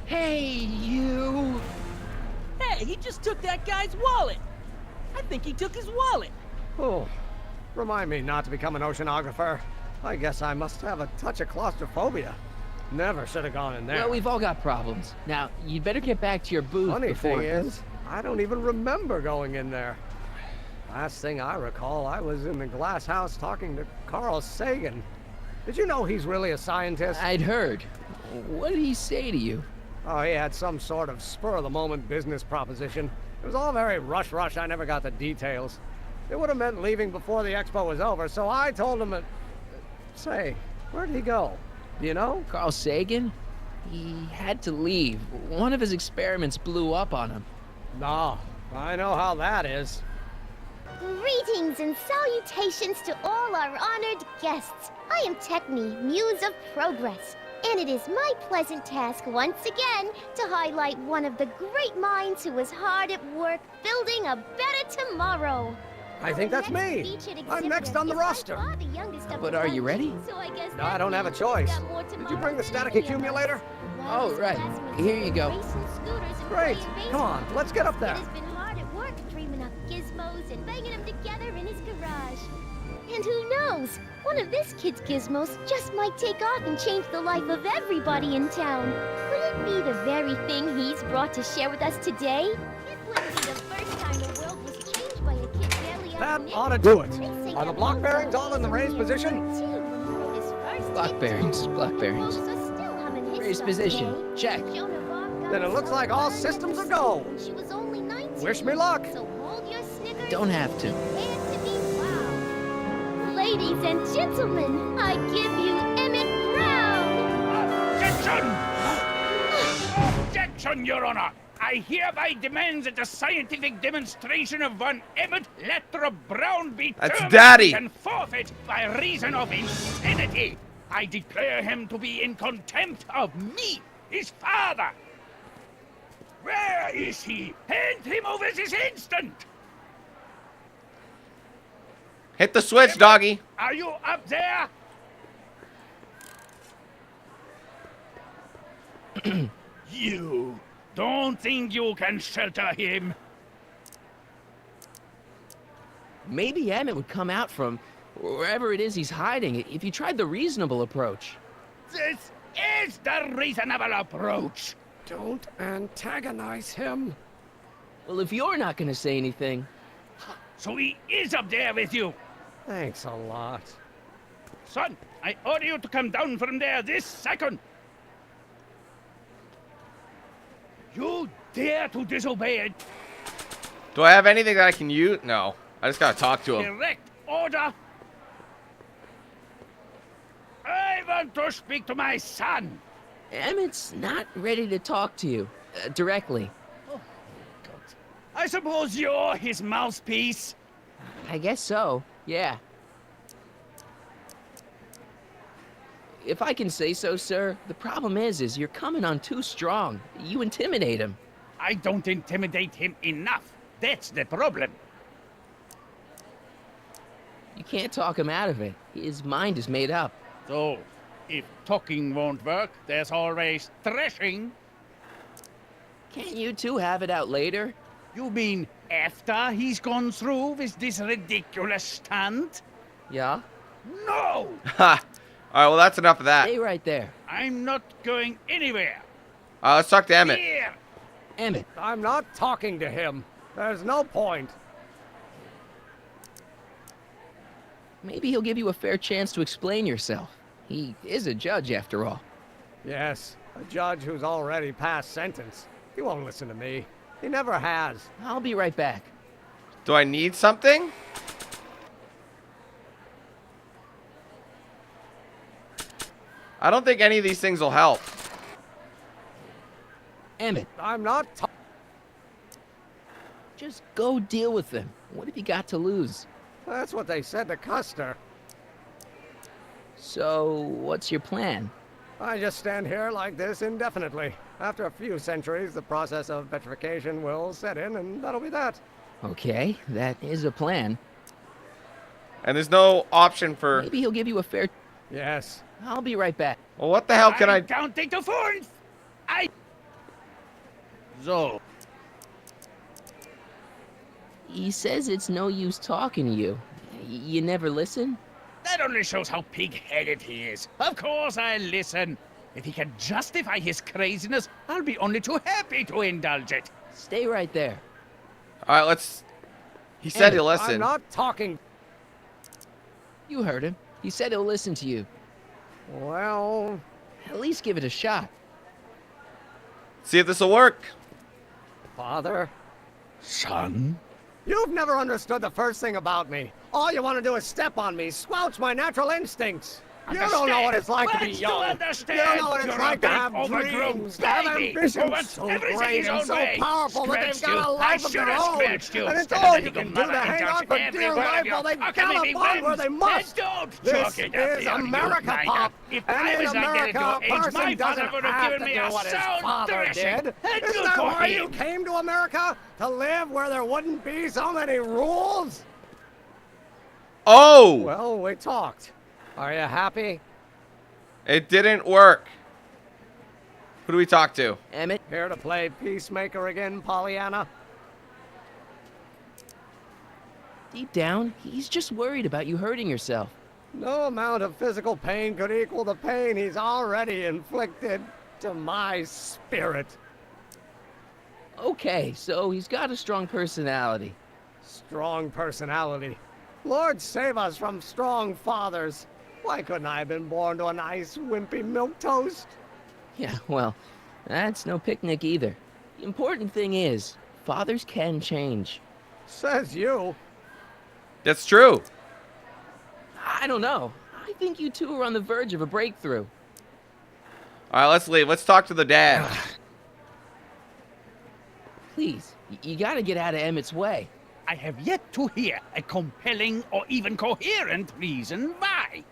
Speaker 6: Hey, you.
Speaker 15: Hey, he just took that guy's wallet. I think he took his wallet.
Speaker 16: Oh, remind me not to become an oceanographer. I guess I must have a touch of claustrophobia. Never should have gone in there.
Speaker 2: Well, we've all got problems. Now, you'd better get back to your booth
Speaker 16: Funny
Speaker 2: before...
Speaker 16: thing is, I don't even remember going in there. Last thing I recall, I was in the glass house talking to Carl Sagan. Did you know he's really a scientist?
Speaker 2: I'd heard. What did he say to you?
Speaker 16: Oh, he had some sort of spur-of-the-moment business proposition. It was all very rush. I never got the details. It would have meant leaving before the expo was over, so I told him that... Say, where'd he go? Do you know?
Speaker 2: Carl Sagan? He had to leave. One of his experiments blew up on him.
Speaker 16: No, I know how that is.
Speaker 5: Greetings and salutations to all our honored guests. I am Techne, Muse of Progress, and it is my pleasant task once again to highlight one of the great minds who was hard at work building a better tomorrow.
Speaker 16: I think that's me. I'm next on the roster.
Speaker 2: But are you ready?
Speaker 16: No, I don't have a choice. Did you bring the static accumulator?
Speaker 2: Oh, right. Here you go.
Speaker 16: Great. Come on, let's get up there.
Speaker 5: He has been hard at work dreaming up gizmos and banging them together in his garage. And who knows? One of this kid's gizmos just might take off and change the life of everybody in town. Could it be the very thing he's brought to share with us today? It wouldn't be the first time the world was changed by a kid barely
Speaker 16: That
Speaker 5: out
Speaker 16: ought to do it. Are the block bearings all in the raised position?
Speaker 2: Block bearings. Raised position. Check.
Speaker 16: Then it looks like all systems are go.
Speaker 5: She was only 19.
Speaker 16: Wish me luck.
Speaker 5: So hold your Snickers.
Speaker 2: Don't have to.
Speaker 5: Prepare to be wowed. Ladies and gentlemen, I give you Emmett Brown.
Speaker 12: Objection! Objection, Your Honor! I hereby demand that the scientific demonstration of one Emmett Letter Brown be
Speaker 1: That's
Speaker 12: terminated
Speaker 1: Daddy.
Speaker 12: and forfeit by reason of insanity. I declare him to be in contempt of me, his father. Where is he? Hand him over this instant!
Speaker 1: Hit the switch, doggy.
Speaker 12: Are you up there? You don't think you can shelter him?
Speaker 2: Maybe Emmett would come out from wherever it is he's hiding if you tried the reasonable approach.
Speaker 12: This is the reasonable approach.
Speaker 16: Don't antagonize him.
Speaker 2: Well, if you're not going to say anything...
Speaker 12: So he is up there with you.
Speaker 16: Thanks a lot.
Speaker 12: Son, I order you to come down from there this second. You dare to disobey it?
Speaker 1: Do I have anything that I can use? No. I just gotta talk to him.
Speaker 12: Direct order. I want to speak to my son.
Speaker 2: Emmett's not ready to talk to you directly.
Speaker 12: Oh, God. I suppose you're his mouthpiece.
Speaker 2: I guess so, yeah. If I can say so, sir, the problem is you're coming on too strong. You intimidate him.
Speaker 12: I don't intimidate him enough. That's the problem.
Speaker 2: You can't talk him out of it. His mind is made up.
Speaker 12: So, if talking won't work, there's always thrashing.
Speaker 2: Can't you two have it out later?
Speaker 12: You mean after he's gone through with this ridiculous stunt?
Speaker 2: Yeah?
Speaker 12: No!
Speaker 1: Ha! Alright, well, that's enough of that.
Speaker 2: Stay right there.
Speaker 12: I'm not going anywhere.
Speaker 1: Let's talk to Emmett.
Speaker 12: Here!
Speaker 2: Emmett.
Speaker 16: I'm not talking to him. There's no point.
Speaker 2: Maybe he'll give you a fair chance to explain yourself. He is a judge, after all.
Speaker 16: Yes, a judge who's already passed sentence. He won't listen to me. He never has.
Speaker 2: I'll be right back.
Speaker 1: Do I need something? I don't think any of these things will help.
Speaker 2: Emmett.
Speaker 16: I'm not
Speaker 2: Just go deal with them. What have you got to lose?
Speaker 16: That's what they said to Custer.
Speaker 2: So, what's your plan?
Speaker 16: I just stand here like this indefinitely. After a few centuries, the process of petrification will set in, and that'll be that.
Speaker 2: Okay, that is a plan.
Speaker 1: And there's no option for...
Speaker 2: Maybe he'll give you a fair...
Speaker 16: Yes.
Speaker 2: I'll be right back.
Speaker 1: Well, what the hell can I...
Speaker 12: Counting to 4.
Speaker 2: So... He says it's no use talking to you. You never listen?
Speaker 12: That only shows how pig-headed he is. Of course I'll listen. If he can justify his craziness, I'll be only too happy to indulge it.
Speaker 2: Stay right there.
Speaker 1: All right, let's... He said he'll
Speaker 16: I'm
Speaker 1: listen.
Speaker 16: not talking.
Speaker 2: You heard him. He said he'll listen to you.
Speaker 16: Well...
Speaker 2: At least give it a shot.
Speaker 1: See if this will work.
Speaker 16: Father?
Speaker 12: Son?
Speaker 16: You've never understood the first thing about me. All you want to do is step on me, squelch my natural instincts. You don't know what it's like to be young. You don't know what it's like to have dreams, to have ambitions so great and so powerful that they've got a life of their own. And it's all you can do to hang on for dear life while they gallop on where they must. This is America, Pop. And in America, a person doesn't have to do what his father did. Isn't that why you came to America? To live where there wouldn't be so many rules?
Speaker 1: Oh!
Speaker 16: Well, we talked. Are you happy?
Speaker 1: It didn't work. Who do we talk to?
Speaker 2: Emmett?
Speaker 16: Here to play peacemaker again, Pollyanna?
Speaker 2: Deep down, he's just worried about you hurting yourself.
Speaker 16: No amount of physical pain could equal the pain he's already inflicted to my spirit.
Speaker 2: Okay, so he's got a strong personality.
Speaker 16: Strong personality. Lord save us from strong fathers. Why couldn't I have been born to a nice, wimpy milquetoast?
Speaker 2: Yeah, well, that's no picnic either. The important thing is, fathers can change.
Speaker 16: Says you.
Speaker 1: That's true.
Speaker 2: I don't know. I think you two are on the verge of a breakthrough.
Speaker 1: All right, let's leave. Let's talk to the dad.
Speaker 2: Please, you gotta get out of Emmett's way.
Speaker 12: I have yet to hear a compelling or even coherent reason why.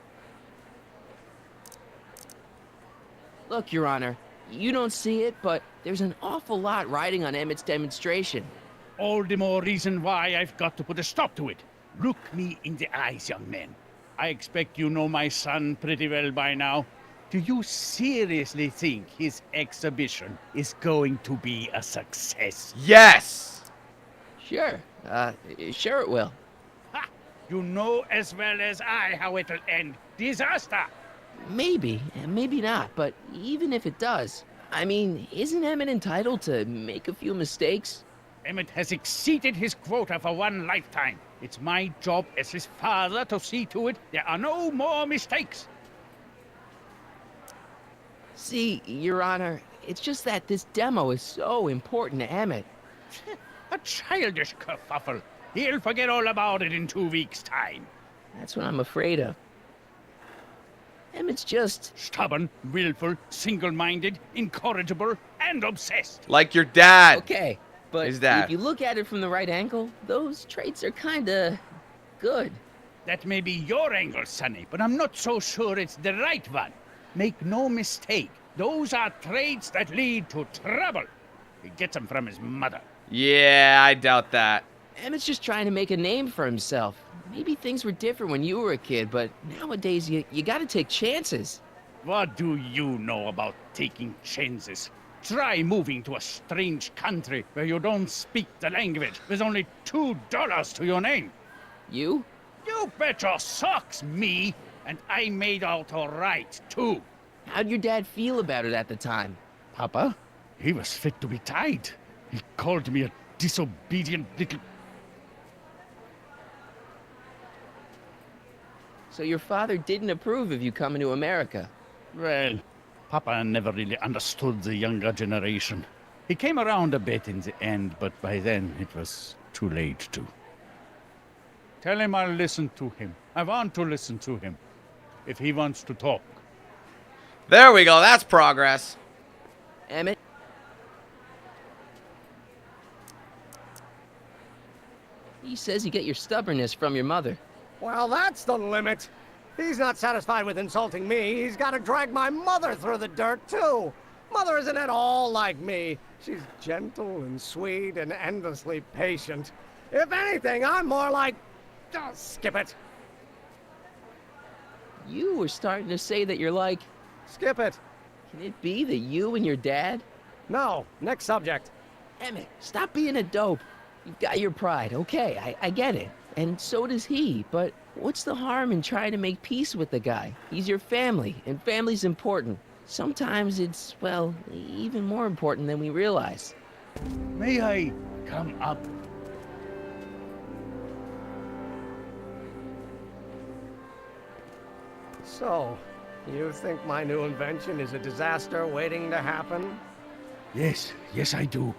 Speaker 2: Look, Your Honor, you don't see it, but there's an awful lot riding on Emmett's demonstration.
Speaker 12: All the more reason why I've got to put a stop to it. Look me in the eyes, young man. I expect you know my son pretty well by now. Do you seriously think his exhibition is going to be a success?
Speaker 1: Yes!
Speaker 2: Sure. Sure it will.
Speaker 12: Ha! You know as well as I how it'll end. Disaster!
Speaker 2: Maybe, and maybe not, but even if it does, I mean, isn't Emmett entitled to make a few mistakes?
Speaker 12: Emmett has exceeded his quota for one lifetime. It's my job as his father to see to it there are no more mistakes.
Speaker 2: See, Your Honor, it's just that this demo is so important to Emmett.
Speaker 12: A childish kerfuffle. He'll forget all about it in 2 weeks' time.
Speaker 2: That's what I'm afraid of. Emmett's just...
Speaker 12: stubborn, willful, single-minded, incorrigible, and obsessed.
Speaker 1: Like your dad.
Speaker 2: Okay, but
Speaker 1: His dad.
Speaker 2: if you look at it from the right angle, those traits are kinda... good.
Speaker 12: That may be your angle, Sonny, but I'm not so sure it's the right one. Make no mistake, those are traits that lead to trouble. He gets them from his mother.
Speaker 1: Yeah, I doubt that.
Speaker 2: Emmett's just trying to make a name for himself. Maybe things were different when you were a kid, but nowadays you gotta take chances.
Speaker 12: What do you know about taking chances? Try moving to a strange country where you don't speak the language with only $2 to your name.
Speaker 2: You?
Speaker 12: You bet your socks, me! And I made out all right, too.
Speaker 2: How'd your dad feel about it at the time?
Speaker 12: Papa? He was fit to be tied. He called me a disobedient little...
Speaker 2: So your father didn't approve of you coming to America?
Speaker 12: Well, Papa never really understood the younger generation. He came around a bit in the end, but by then it was too late to. Tell him I'll listen to him. I want to listen to him. If he wants to talk.
Speaker 1: There we go. That's progress.
Speaker 2: He says you get your stubbornness from your mother.
Speaker 16: Well, that's the limit. He's not satisfied with insulting me. He's got to drag my mother through the dirt, too. Mother isn't at all like me. She's gentle and sweet and endlessly patient. If anything, I'm more like... skip it.
Speaker 2: You were starting to say that you're like...
Speaker 16: Skip it.
Speaker 2: Can it be that you and your dad?
Speaker 16: No, next subject.
Speaker 2: Emmett, stop being a dope. You've got your pride, okay, I get it. And so does he, but what's the harm in trying to make peace with the guy? He's your family, and family's important. Sometimes it's, well, even more important than we realize.
Speaker 12: May I come up?
Speaker 16: So, you think my new invention is a disaster waiting to happen?
Speaker 12: Yes, I do.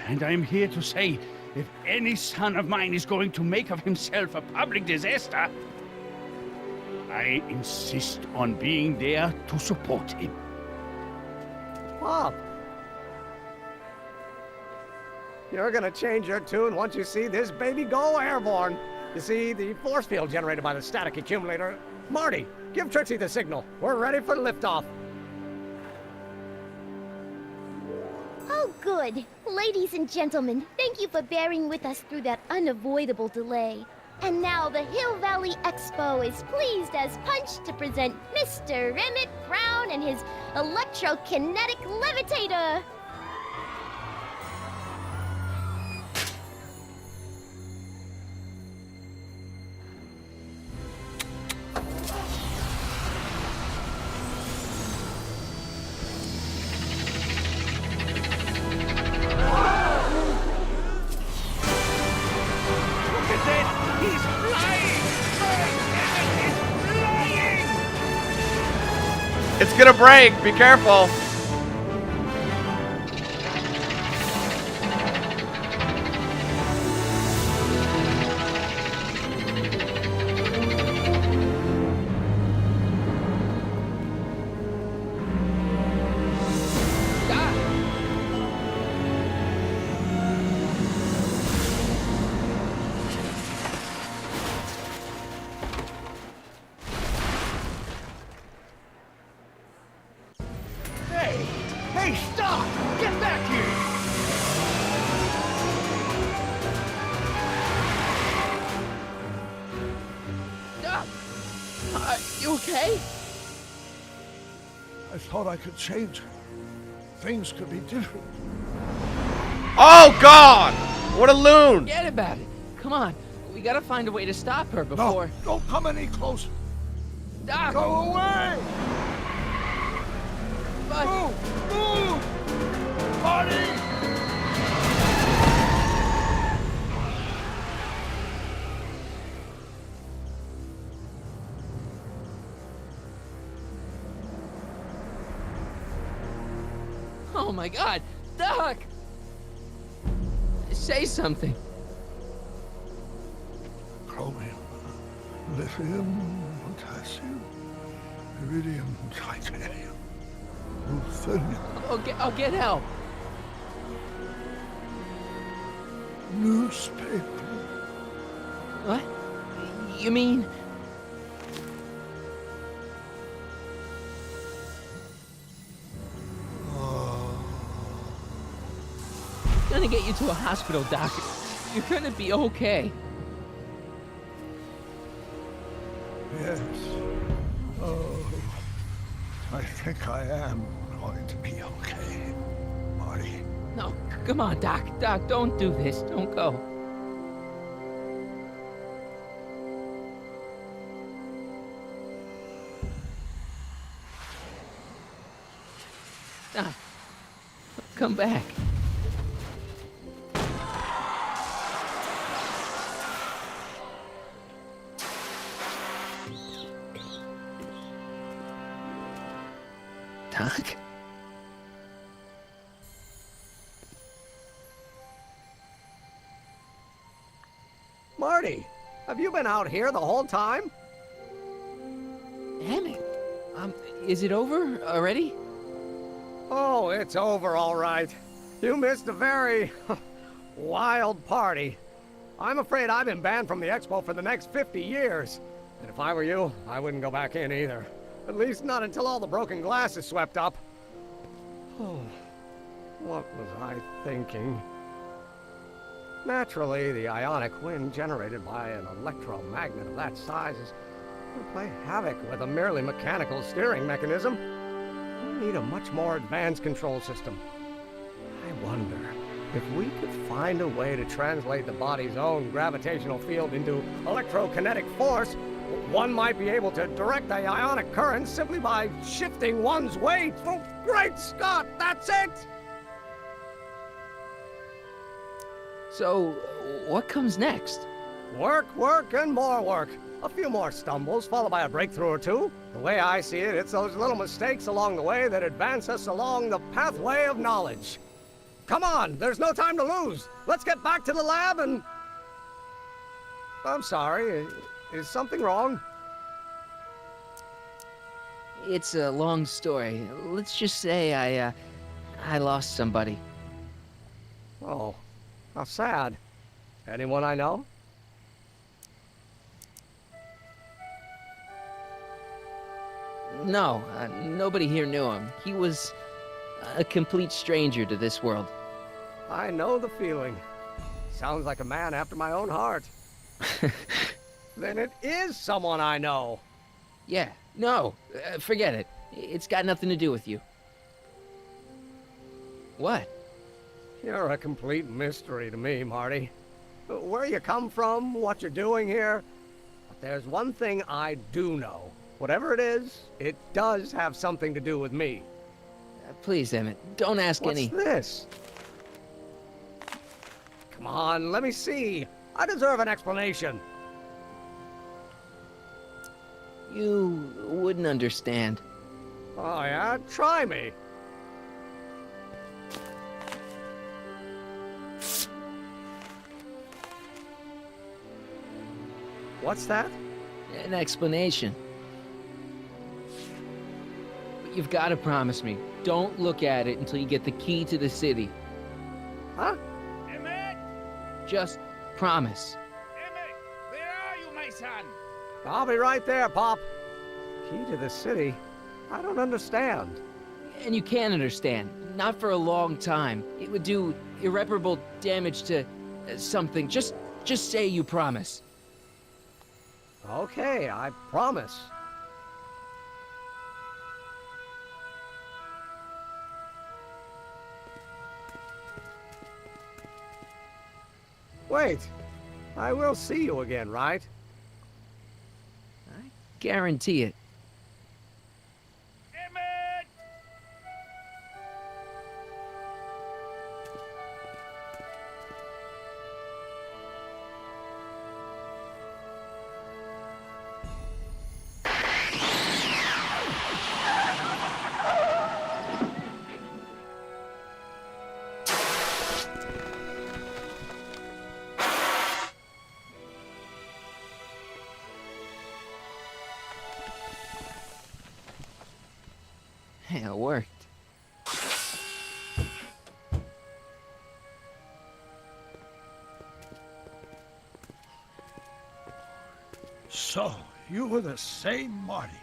Speaker 12: And I'm here to say, if any son of mine is going to make of himself a public disaster, I insist on being there to support him.
Speaker 16: Pop! You're gonna change your tune once you see this baby go airborne. You see, the force field generated by the static accumulator... Marty, give Trixie the signal. We're ready for liftoff.
Speaker 5: Oh, good. Ladies and gentlemen, thank you for bearing with us through that unavoidable delay. And now the Hill Valley Expo is pleased as punch to present Mr. Emmett Brown and his electrokinetic levitator.
Speaker 1: It's gonna break. Be careful.
Speaker 12: Hey, stop! Get back here!
Speaker 2: Doc! You okay?
Speaker 4: I thought I could change her. Things could be different.
Speaker 1: Oh, God! What a loon!
Speaker 2: Forget about it. Come on. We gotta find a way to stop her before...
Speaker 4: No, don't come any closer.
Speaker 2: Doc!
Speaker 4: Go away!
Speaker 2: But...
Speaker 4: Move! Marty!
Speaker 2: Oh my God! Doc! Say something.
Speaker 4: Chromium, lithium, potassium, iridium, titanium, ruthenium.
Speaker 2: I'll get help.
Speaker 4: Newspaper.
Speaker 2: What? You mean... I'm gonna get you to a hospital, Doc. You're gonna be okay.
Speaker 4: Yes. Oh, I think I am going to be okay, Marty.
Speaker 2: No, come on, Doc. Doc, don't do this. Don't go. Doc, come back. Doc?
Speaker 16: Marty, have you been out here the whole time?
Speaker 2: Emmett, is it over already?
Speaker 16: Oh, it's over all right. You missed a very wild party. I'm afraid I've been banned from the Expo for the next 50 years. And if I were you, I wouldn't go back in either. At least not until all the broken glass is swept up. Oh, what was I thinking? Naturally, the ionic wind generated by an electromagnet of that size would play havoc with a merely mechanical steering mechanism. We need a much more advanced control system. I wonder if we could find a way to translate the body's own gravitational field into electrokinetic force. One might be able to direct the ionic current simply by shifting one's weight. Oh, great Scott, that's it!
Speaker 2: So, what comes next?
Speaker 16: Work, work, and more work. A few more stumbles, followed by a breakthrough or two. The way I see it, it's those little mistakes along the way that advance us along the pathway of knowledge. Come on, there's no time to lose. Let's get back to the lab and... I'm sorry, is something wrong?
Speaker 2: It's a long story. Let's just say I lost somebody.
Speaker 16: Oh, how sad. Anyone I know?
Speaker 2: No, nobody here knew him. He was a complete stranger to this world.
Speaker 16: I know the feeling. Sounds like a man after my own heart. Then it is someone I know.
Speaker 2: Yeah, no, forget it. It's got nothing to do with you. What?
Speaker 16: You're a complete mystery to me, Marty. Where you come from, what you're doing here. But there's one thing I do know. Whatever it is, it does have something to do with me.
Speaker 2: Please, Emmett, don't ask any...
Speaker 16: What's this? Come on, let me see. I deserve an explanation.
Speaker 2: You wouldn't understand.
Speaker 16: Oh, yeah? Try me. What's that?
Speaker 2: An explanation. But you've got to promise me. Don't look at it until you get the key to the city.
Speaker 16: Huh?
Speaker 12: Emmett!
Speaker 2: Just promise.
Speaker 12: Emmett! Where are you, my son?
Speaker 16: I'll be right there, Pop. Key to the city? I don't understand.
Speaker 2: And you can't understand. Not for a long time. It would do irreparable damage to something. Just say you promise.
Speaker 16: Okay, I promise. Wait, I will see you again, right?
Speaker 2: I guarantee it.
Speaker 12: Emmett!
Speaker 2: Hey, it worked.
Speaker 4: So, you were the same Marty.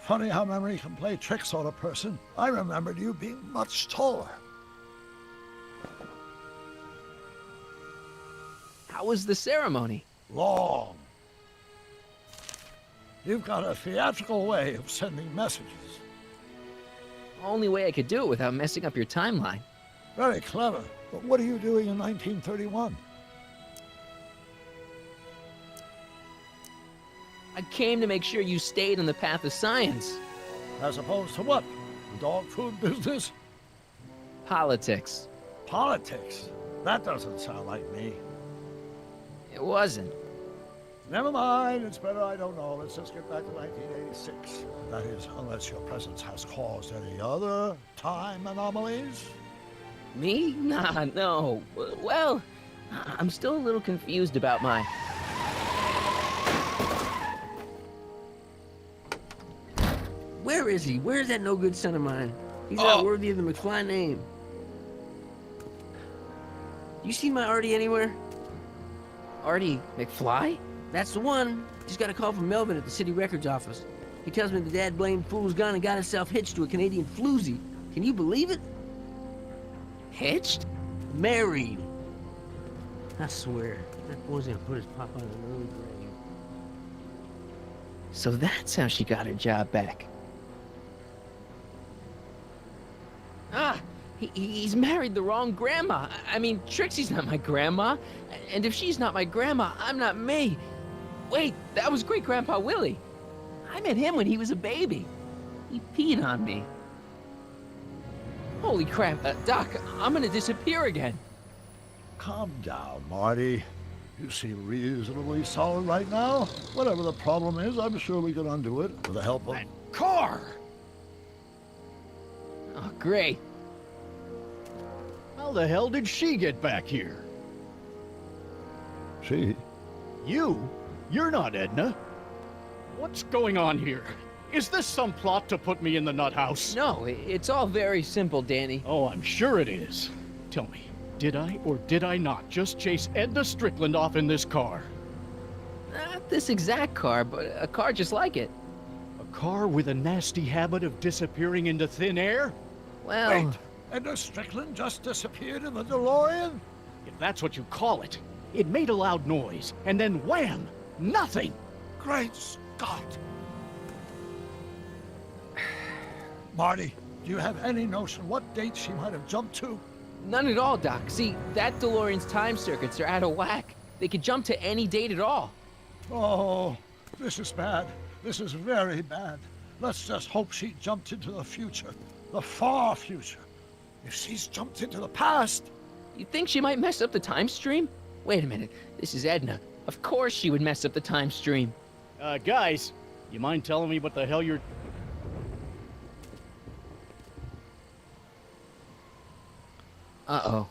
Speaker 4: Funny how memory can play tricks on a person. I remembered you being much taller.
Speaker 2: How was the ceremony?
Speaker 4: Long. You've got a theatrical way of sending messages.
Speaker 2: Only way I could do it without messing up your timeline.
Speaker 4: Very clever. But what are you doing in 1931?
Speaker 2: I came to make sure you stayed on the path of science.
Speaker 4: As opposed to what? Dog food business?
Speaker 2: Politics.
Speaker 4: Politics? That doesn't sound like me.
Speaker 2: It wasn't.
Speaker 4: Never mind, it's better I don't know. Let's just get back to 1986. That is, unless your presence has caused any other time anomalies.
Speaker 2: Me? Nah, no. Well, I'm still a little confused about my... Where is he? Where's that no good son of mine? He's not worthy of the McFly name. You seen my Artie anywhere? Marty McFly?
Speaker 15: That's the one. Just got a call from Melvin at the city records office. He tells me the dad blamed fool's gone and got himself hitched to a Canadian floozy. Can you believe it?
Speaker 2: Hitched?
Speaker 15: Married. I swear, that boy's gonna put his papa in an early grave.
Speaker 2: So that's how she got her job back. Ah, he's married the wrong grandma. I mean, Trixie's not my grandma. And if she's not my grandma, I'm not me. Wait, that was Great-Grandpa Willie. I met him when he was a baby. He peed on me. Holy crap, Doc, I'm gonna disappear again.
Speaker 4: Calm down, Marty. You seem reasonably solid right now. Whatever the problem is, I'm sure we can undo it with the help of...
Speaker 11: Car!
Speaker 2: Oh, great.
Speaker 8: How the hell did she get back here?
Speaker 4: She?
Speaker 8: You? You're not Edna. What's going on here? Is this some plot to put me in the nut house?
Speaker 2: No, it's all very simple, Danny.
Speaker 8: Oh, I'm sure it is. Tell me, did I or did I not just chase Edna Strickland off in this car?
Speaker 2: Not this exact car, but a car just like it.
Speaker 8: A car with a nasty habit of disappearing into thin air?
Speaker 2: Well...
Speaker 4: Wait, Edna Strickland just disappeared in the DeLorean?
Speaker 8: If that's what you call it. It made a loud noise, and then wham! Nothing!
Speaker 4: Great Scott! Marty, do you have any notion what date she might have jumped to?
Speaker 2: None at all, Doc. See, that DeLorean's time circuits are out of whack. They could jump to any date at all.
Speaker 4: Oh, this is bad. This is very bad. Let's just hope she jumped into the future. The far future. If she's jumped into the past...
Speaker 2: You think she might mess up the time stream? Wait a minute. This is Edna. Of course she would mess up the time stream.
Speaker 8: Guys, you mind telling me what the hell you're...
Speaker 2: Uh-oh.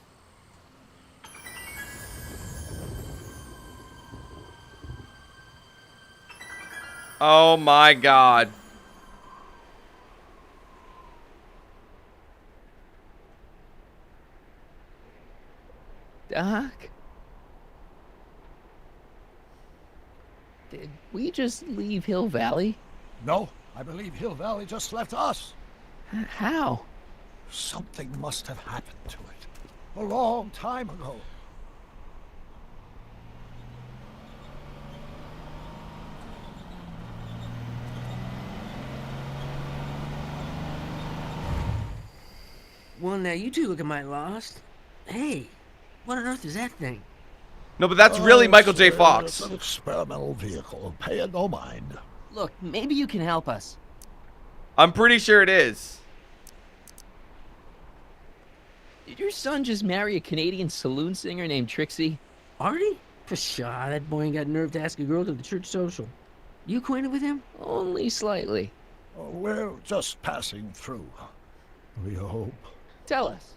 Speaker 1: Oh my God.
Speaker 2: Doc? Did we just leave Hill Valley?
Speaker 4: No, I believe Hill Valley just left us.
Speaker 2: How?
Speaker 4: Something must have happened to it. A long time ago.
Speaker 15: Well, now you two looking mighty lost. Hey, what on earth is that thing?
Speaker 1: No, but that's really Michael J.
Speaker 4: It's
Speaker 1: Fox.
Speaker 4: an experimental vehicle. Pay it no mind.
Speaker 2: Look, maybe you can help us.
Speaker 1: I'm pretty sure it is.
Speaker 2: Did your son just marry a Canadian saloon singer named Trixie?
Speaker 15: Artie? Pshaw, that boy ain't got nerve to ask a girl to the church social. You acquainted with him?
Speaker 2: Only slightly.
Speaker 4: We're just passing through. We hope.
Speaker 2: Tell us.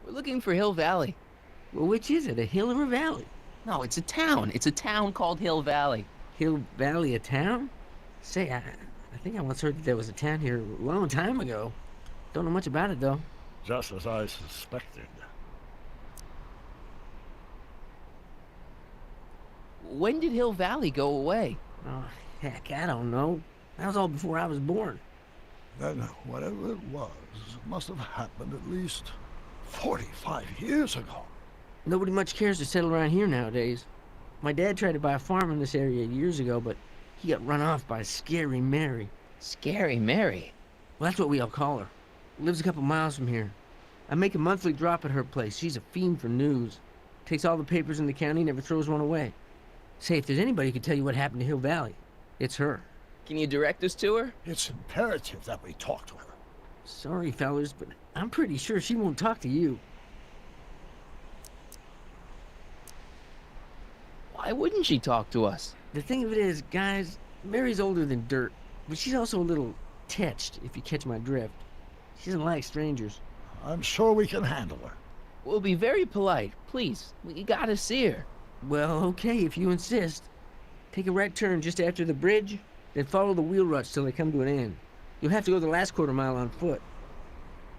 Speaker 2: We're looking for Hill Valley.
Speaker 15: Well, which is it, a hill or a valley?
Speaker 2: No, it's a town. It's a town called Hill Valley.
Speaker 15: Hill Valley, a town? Say, I think I once heard that there was a town here a long time ago. Don't know much about it, though.
Speaker 4: Just as I suspected.
Speaker 2: When did Hill Valley go away?
Speaker 15: Oh, heck, I don't know. That was all before I was born.
Speaker 4: Then whatever it was must have happened at least 45 years ago.
Speaker 15: Nobody much cares to settle around here nowadays. My dad tried to buy a farm in this area years ago, but he got run off by Scary Mary.
Speaker 2: Scary Mary?
Speaker 15: Well, that's what we all call her. Lives a couple miles from here. I make a monthly drop at her place. She's a fiend for news. Takes all the papers in the county, never throws one away. Say, if there's anybody who can tell you what happened to Hill Valley, it's her.
Speaker 2: Can you direct us to her?
Speaker 4: It's imperative that we talk to her.
Speaker 15: Sorry, fellas, but I'm pretty sure she won't talk to you.
Speaker 2: Why wouldn't she talk to us?
Speaker 15: The thing of it is, guys, Mary's older than dirt, but she's also a little tetched, if you catch my drift. She doesn't like strangers.
Speaker 4: I'm sure we can handle her.
Speaker 2: We'll be very polite. Please, we gotta see her.
Speaker 15: Well, okay, if you insist. Take a right turn just after the bridge, then follow the wheel ruts till they come to an end. You'll have to go the last quarter mile on foot.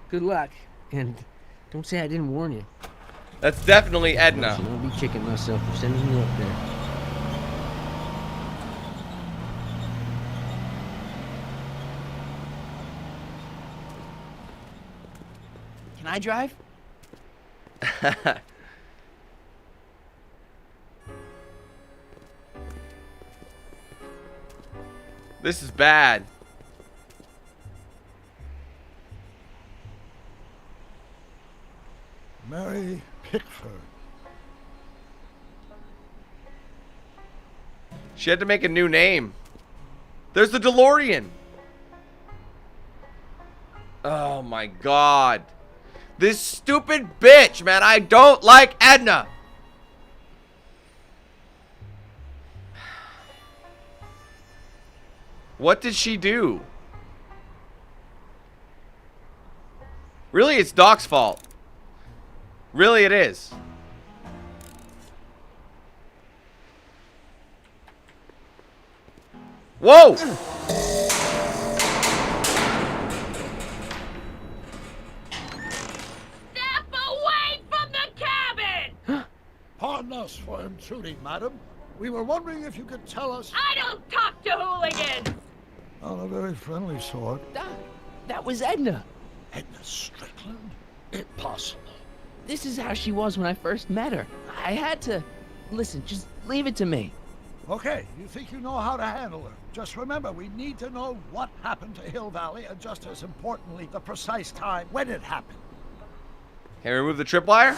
Speaker 15: Good luck, and don't say I didn't warn you.
Speaker 1: That's definitely Edna.
Speaker 15: Listen, I'll be kicking myself for sending you up there.
Speaker 2: Can I drive?
Speaker 1: This is bad.
Speaker 4: Mary Pickford.
Speaker 1: She had to make a new name. There's the DeLorean. Oh my god. This stupid bitch, man. I don't like Edna. What did she do? Really, it's Doc's fault. Really, it is. Whoa!
Speaker 13: Step away from the cabin!
Speaker 4: Pardon us for intruding, madam. We were wondering if you could tell us...
Speaker 13: I don't talk to hooligans!
Speaker 4: On a very friendly sort.
Speaker 2: That was Edna.
Speaker 4: Edna Strickland? Impossible.
Speaker 2: This is how she was when I first met her. I had to... Listen, just leave it to me.
Speaker 4: Okay, you think you know how to handle her. Just remember, we need to know what happened to Hill Valley, and just as importantly, the precise time when it happened.
Speaker 1: Can we remove the tripwire?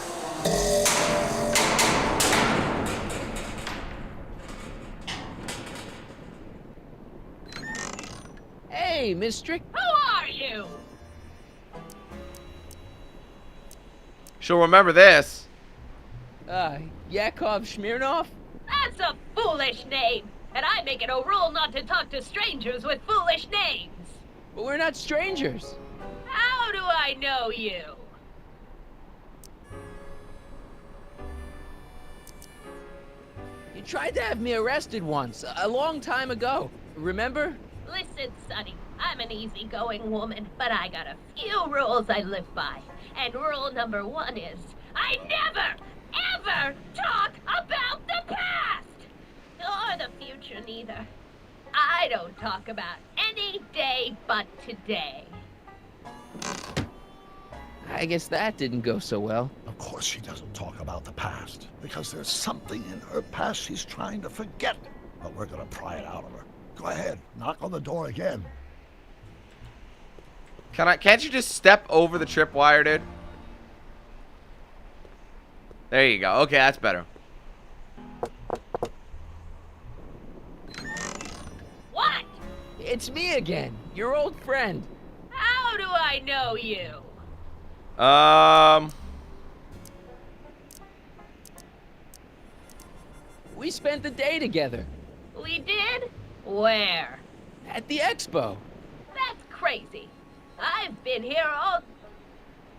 Speaker 2: Hey, Miss Strick.
Speaker 13: Who are you?
Speaker 1: She'll remember this.
Speaker 2: Yakov Smirnov?
Speaker 13: That's a foolish name, and I make it a rule not to talk to strangers with foolish names.
Speaker 2: But we're not strangers.
Speaker 13: How do I know you?
Speaker 2: You tried to have me arrested once, a long time ago. Remember?
Speaker 13: Listen, Sonny, I'm an easygoing woman, but I got a few rules I live by. And rule number 1 is, I never, ever talk about the past! Or the future, neither. I don't talk about any day but today.
Speaker 2: I guess that didn't go so well.
Speaker 4: Of course she doesn't talk about the past, because there's something in her past she's trying to forget. But we're gonna pry it out of her. Go ahead, knock on the door again.
Speaker 1: Can't you just step over the tripwire, dude? There you go. Okay, that's better.
Speaker 13: What?
Speaker 2: It's me again, your old friend.
Speaker 13: How do I know you?
Speaker 2: We spent the day together.
Speaker 13: We did? Where?
Speaker 2: At the expo.
Speaker 13: That's crazy. I've been here all...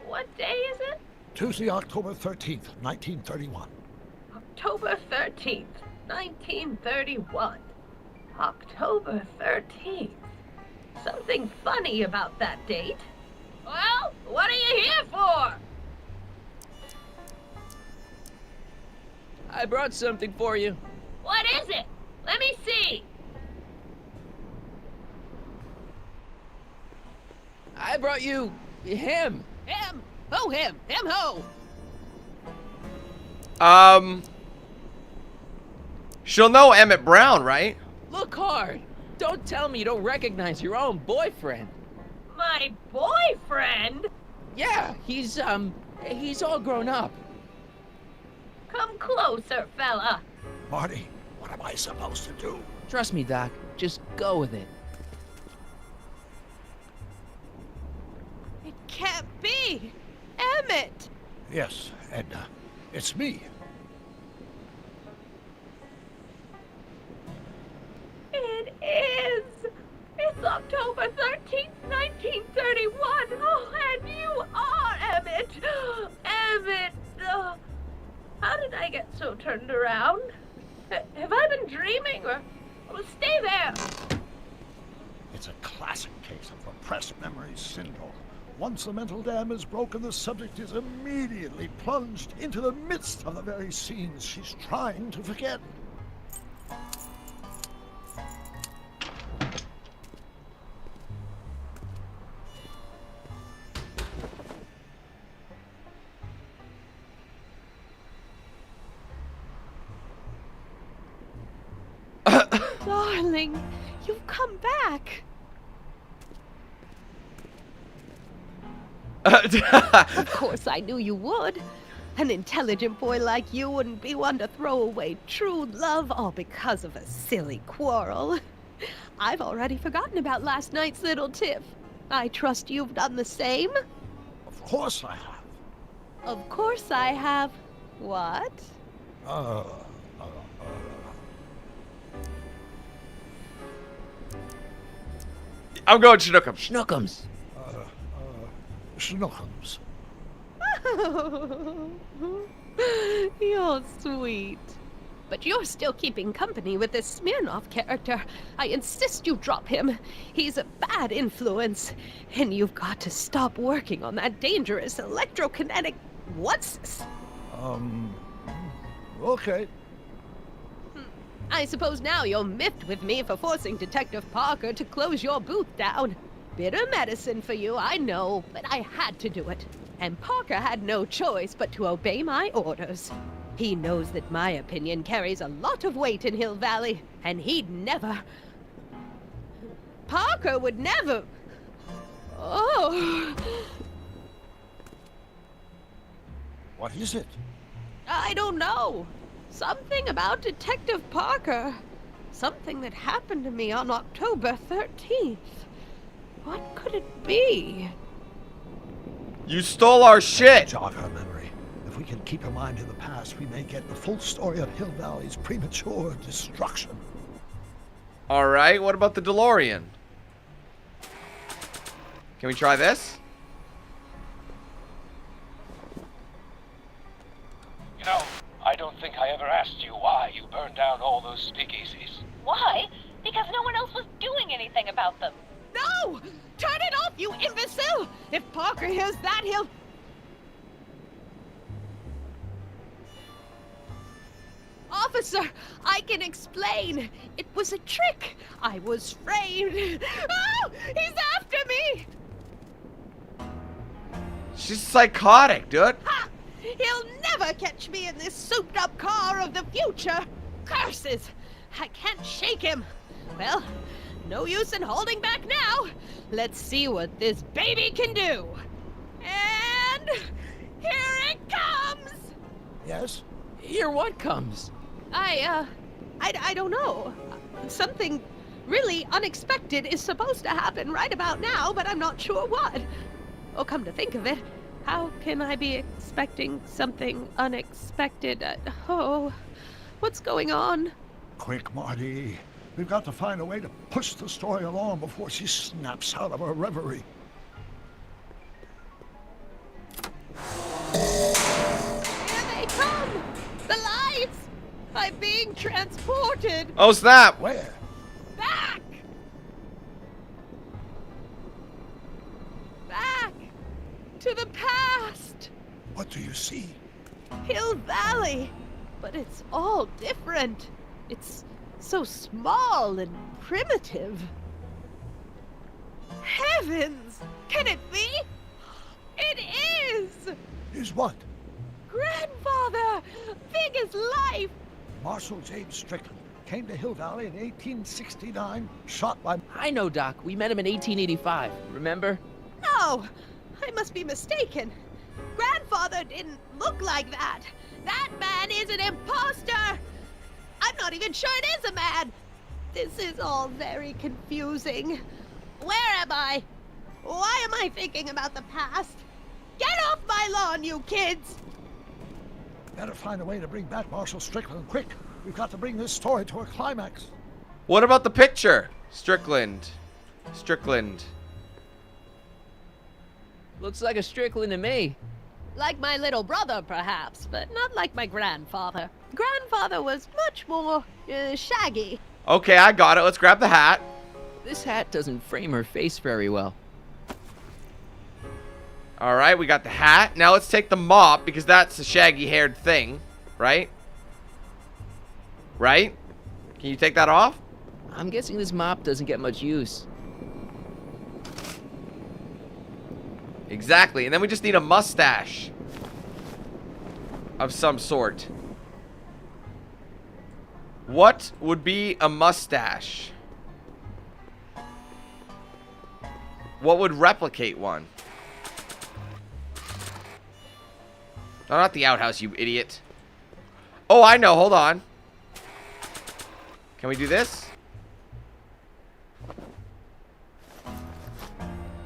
Speaker 13: What day is it?
Speaker 4: Tuesday, October 13th, 1931.
Speaker 13: October 13th, 1931. October 13th. Something funny about that date. Well, what are you here for?
Speaker 2: I brought something for you.
Speaker 13: What is it? Let me see.
Speaker 2: I brought you him.
Speaker 13: Him? Who him? Him who?
Speaker 1: She'll know Emmett Brown, right?
Speaker 2: Look hard. Don't tell me you don't recognize your own boyfriend.
Speaker 13: My boyfriend?
Speaker 2: Yeah, he's all grown up.
Speaker 13: Come closer, fella.
Speaker 4: Marty, what am I supposed to do?
Speaker 2: Trust me, Doc. Just go with it.
Speaker 17: It can't be! Emmett!
Speaker 4: Yes, Edna. It's me.
Speaker 13: It is! It's October 13th, 1931! Oh, and you are Emmett! Emmett! How did I get so turned around? Have I been dreaming, or... Oh, stay there!
Speaker 4: It's a classic case of repressed memory syndrome. Once the mental dam is broken, the subject is immediately plunged into the midst of the very scenes she's trying to forget.
Speaker 17: Darling, you've come back. Of course, I knew you would. An intelligent boy like you wouldn't be one to throw away true love all because of a silly quarrel. I've already forgotten about last night's little tiff. I trust you've done the same?
Speaker 4: Of course I have.
Speaker 17: Of course I have. What?
Speaker 1: I'm going Schnookums.
Speaker 15: Schnookums.
Speaker 4: Schnookums.
Speaker 17: You're sweet. But you're still keeping company with this Smirnoff character. I insist you drop him. He's a bad influence. And you've got to stop working on that dangerous electrokinetic... What's this?
Speaker 4: Okay.
Speaker 17: I suppose now you're miffed with me for forcing Detective Parker to close your booth down. Bitter medicine for you, I know, but I had to do it. And Parker had no choice but to obey my orders. He knows that my opinion carries a lot of weight in Hill Valley, and he'd never... Parker would never... Oh...
Speaker 4: What is it?
Speaker 17: I don't know. Something about Detective Parker. Something that happened to me on October 13th. What could it be?
Speaker 1: You stole our shit!
Speaker 4: Jog her memory. If we can keep her mind in the past, we may get the full story of Hill Valley's premature destruction.
Speaker 1: Alright, what about the DeLorean? Can we try this?
Speaker 11: You know, I don't think I ever asked you why you burned down all those speakeasies.
Speaker 13: Why? Because no one else was doing anything about them.
Speaker 17: No! Turn it off, you imbecile! If Parker hears that, he'll... Officer, I can explain. It was a trick. I was framed. Oh! He's after me!
Speaker 1: She's psychotic, dude.
Speaker 17: Ha! He'll never catch me in this souped-up car of the future. Curses! I can't shake him. Well, no use in holding back now. Let's see what this baby can do. And here it comes!
Speaker 4: Yes?
Speaker 15: Here what comes?
Speaker 17: I don't know. Something really unexpected is supposed to happen right about now, but I'm not sure what. Oh, come to think of it, how can I be expecting something unexpected? Oh, what's going on?
Speaker 4: Quick, Marty. We've got to find a way to push the story along before she snaps out of her reverie.
Speaker 17: Here they come! The lights! I'm being transported!
Speaker 1: Oh, snap!
Speaker 4: Where?
Speaker 17: Back! Back! To the past!
Speaker 4: What do you see?
Speaker 17: Hill Valley! But it's all different. It's so small and primitive. Heavens! Can it be? It is!
Speaker 4: Is what?
Speaker 17: Grandfather! Big as life!
Speaker 4: Marshal James Strickland came to Hill Valley in 1869, shot by...
Speaker 15: I know, Doc. We met him in 1885. Remember?
Speaker 17: No! I must be mistaken. Grandfather didn't look like that. That man is an imposter! I'm not even sure it is a man! This is all very confusing. Where am I? Why am I thinking about the past? Get off my lawn, you kids!
Speaker 4: Better find a way to bring back Marshal Strickland quick. We've got to bring this story to a climax.
Speaker 1: What about the picture? Strickland.
Speaker 15: Looks like a Strickland to me.
Speaker 17: Like my little brother, perhaps, but not like my grandfather. Grandfather was much more, shaggy.
Speaker 1: Okay, I got it. Let's grab the hat.
Speaker 15: This hat doesn't frame her face very well.
Speaker 1: All right, we got the hat. Now let's take the mop because that's the shaggy-haired thing, right? Right? Can you take that off?
Speaker 2: I'm guessing this mop doesn't get much use.
Speaker 1: Exactly. And then we just need a mustache of some sort. What would be a mustache? What would replicate one? No, not the outhouse, you idiot. Oh, I know. Hold on. Can we do this?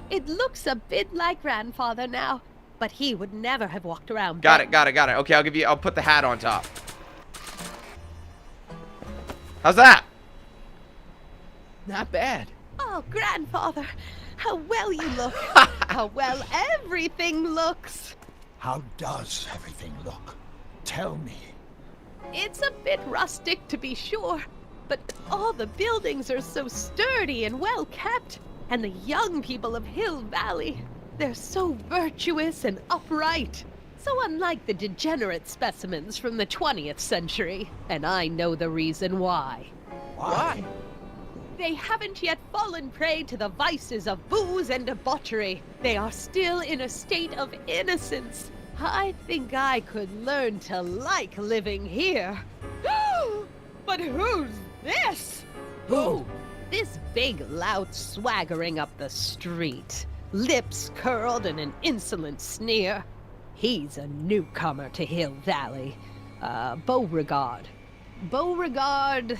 Speaker 17: It looks a bit like grandfather now, but he would never have walked around.
Speaker 1: Got it. Okay, I'll put the hat on top. How's that?
Speaker 2: Not bad.
Speaker 17: Oh, grandfather, how well you look. How well everything looks.
Speaker 4: How does everything look? Tell me.
Speaker 17: It's a bit rustic, to be sure, but all the buildings are so sturdy and well kept. And the young people of Hill Valley, they're so virtuous and upright. So unlike the degenerate specimens from the 20th century. And I know the reason why.
Speaker 4: Why?
Speaker 17: They haven't yet fallen prey to the vices of booze and debauchery. They are still in a state of innocence. I think I could learn to like living here. But who's this?
Speaker 2: Who?
Speaker 17: This big lout swaggering up the street, lips curled in an insolent sneer. He's a newcomer to Hill Valley. Beauregard. Beauregard.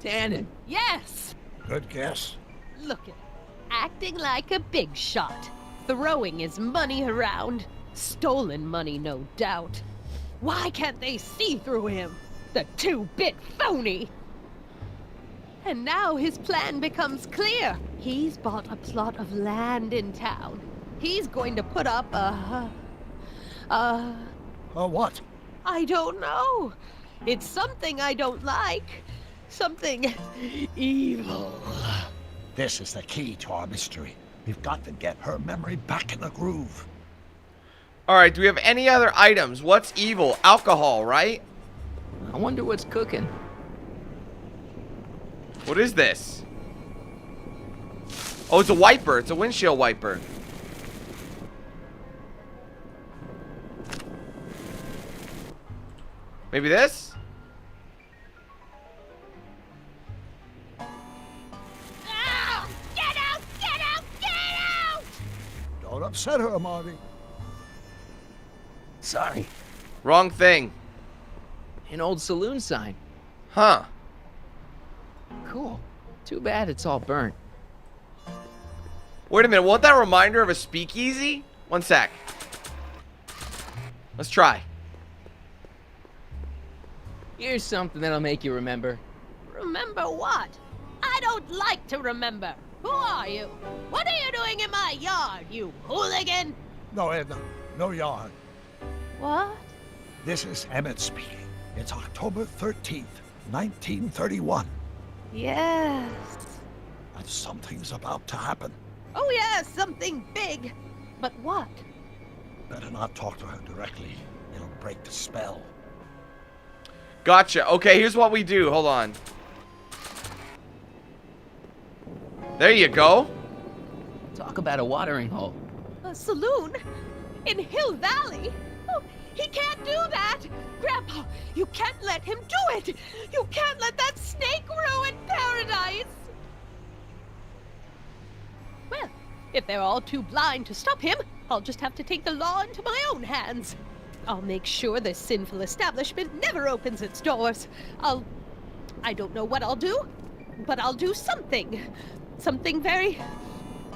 Speaker 2: Tannen.
Speaker 17: Yes!
Speaker 4: Good guess.
Speaker 17: Look at him, acting like a big shot, throwing his money around. Stolen money, no doubt. Why can't they see through him? The two-bit phony! And now his plan becomes clear. He's bought a plot of land in town. He's going to put up a
Speaker 4: what?
Speaker 17: I don't know. It's something I don't like. Something evil.
Speaker 4: This is the key to our mystery. We've got to get her memory back in the groove.
Speaker 1: All right, do we have any other items? What's evil? Alcohol, right?
Speaker 2: I wonder what's cooking.
Speaker 1: What is this? Oh, it's a wiper. It's a windshield wiper. Maybe this?
Speaker 17: Ah! Get out! Get out! Get out!
Speaker 4: Don't upset her, Marty.
Speaker 2: Sorry.
Speaker 1: Wrong thing.
Speaker 2: An old saloon sign.
Speaker 1: Huh.
Speaker 2: Cool. Too bad it's all burnt.
Speaker 1: Wait a minute. Won't that reminder of a speakeasy? One sec. Let's try.
Speaker 2: Here's something that'll make you remember.
Speaker 17: Remember what? I don't like to remember. Who are you? What are you doing in my yard, you hooligan?
Speaker 4: No, Edna. No yarn.
Speaker 17: What?
Speaker 4: This is Emmett speaking. It's October 13th, 1931.
Speaker 17: Yes.
Speaker 4: And something's about to happen.
Speaker 17: Oh yes, something big. But what?
Speaker 4: Better not talk to her directly. It'll break the spell.
Speaker 1: Gotcha. Okay, here's what we do. Hold on. There you go.
Speaker 2: Talk about a watering hole.
Speaker 17: A saloon? In Hill Valley? Oh, he can't do that! Grandpa, you can't let him do it! You can't let that snake ruin paradise! Well, if they're all too blind to stop him, I'll just have to take the law into my own hands. I'll make sure this sinful establishment never opens its doors. I don't know what I'll do, but I'll do something. Something very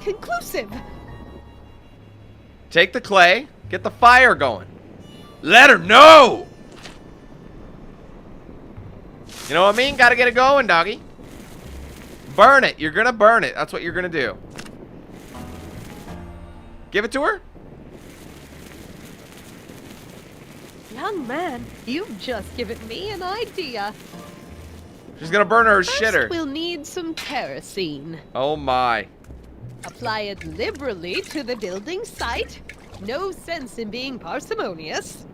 Speaker 17: conclusive.
Speaker 1: Take the clay. Get the fire going. Let her know. You know what I mean? Gotta get it going, doggy. Burn it. You're gonna burn it. That's what you're gonna do. Give it to her.
Speaker 17: Young man, you've just given me an idea.
Speaker 1: She's gonna burn her
Speaker 17: First,
Speaker 1: shitter.
Speaker 17: we'll need some kerosene.
Speaker 1: Oh my.
Speaker 17: apply it liberally to the building site. No sense in being parsimonious.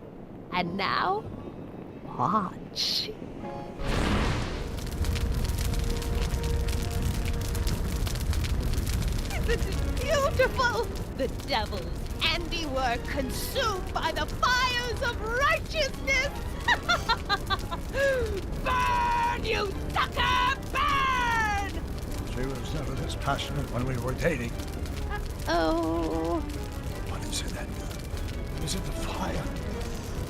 Speaker 17: And now, watch. This is beautiful! The devil's handiwork consumed by the fires of righteousness! Burn, you sucker! Burn!
Speaker 4: She was never this passionate when we were dating.
Speaker 17: Oh.
Speaker 4: What is it, Edna? Is it the fire?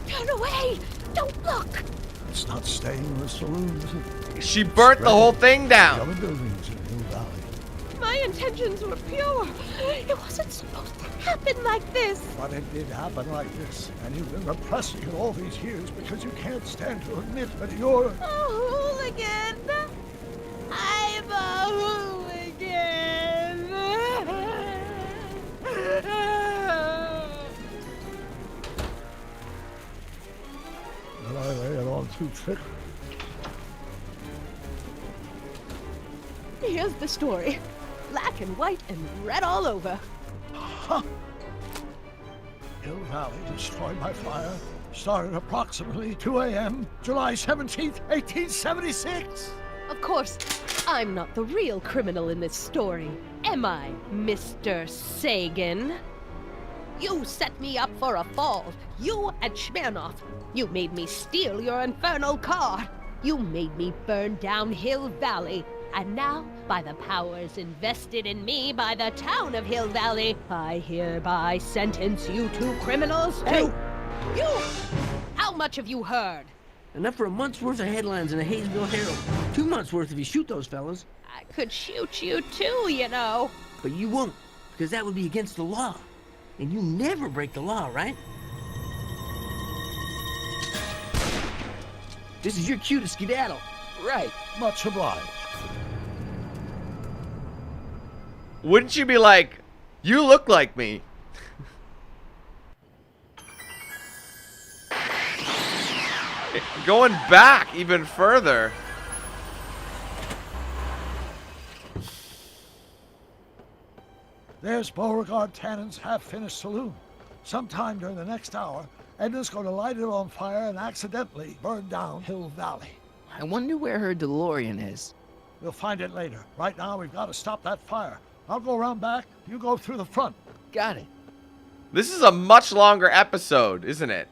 Speaker 17: Turn away! Don't look!
Speaker 4: It's not staying in the saloon, is it?
Speaker 1: She burnt the whole thing down.
Speaker 4: The other buildings in Hill Valley.
Speaker 17: My intentions were pure. It wasn't supposed to happen like this.
Speaker 4: But it did happen like this. And you've been repressing it all these years because you can't stand to admit that you're...
Speaker 17: A hooligan. I'm a hooligan.
Speaker 4: Did I lay it on too thick?
Speaker 17: Here's the story. Black and white and red all over.
Speaker 4: Huh. Hill Valley destroyed by fire. Started approximately 2 a.m., July 17th, 1876.
Speaker 17: Of course, I'm not the real criminal in this story, am I, Mr. Sagan? You set me up for a fall. You and Smirnoff. You made me steal your infernal car. You made me burn down Hill Valley. And now, by the powers invested in me by the town of Hill Valley, I hereby sentence you two criminals to... You! How much have you heard?
Speaker 15: Enough for a month's worth of headlines in the Hayesville Herald. 2 months worth if you shoot those fellas.
Speaker 17: I could shoot you too, you know.
Speaker 15: But you won't, because that would be against the law. And you never break the law, right? This is your cue to skedaddle.
Speaker 17: Right.
Speaker 4: Much obliged.
Speaker 1: Wouldn't you be like, you look like me? Going back even further.
Speaker 4: There's Beauregard Tannen's half-finished saloon. Sometime during the next hour, Edna's going to light it on fire and accidentally burn down Hill Valley.
Speaker 2: I wonder where her DeLorean is.
Speaker 4: We'll find it later. Right now, we've got to stop that fire. I'll go around back. You go through the front.
Speaker 2: Got it.
Speaker 1: This is a much longer episode, isn't it?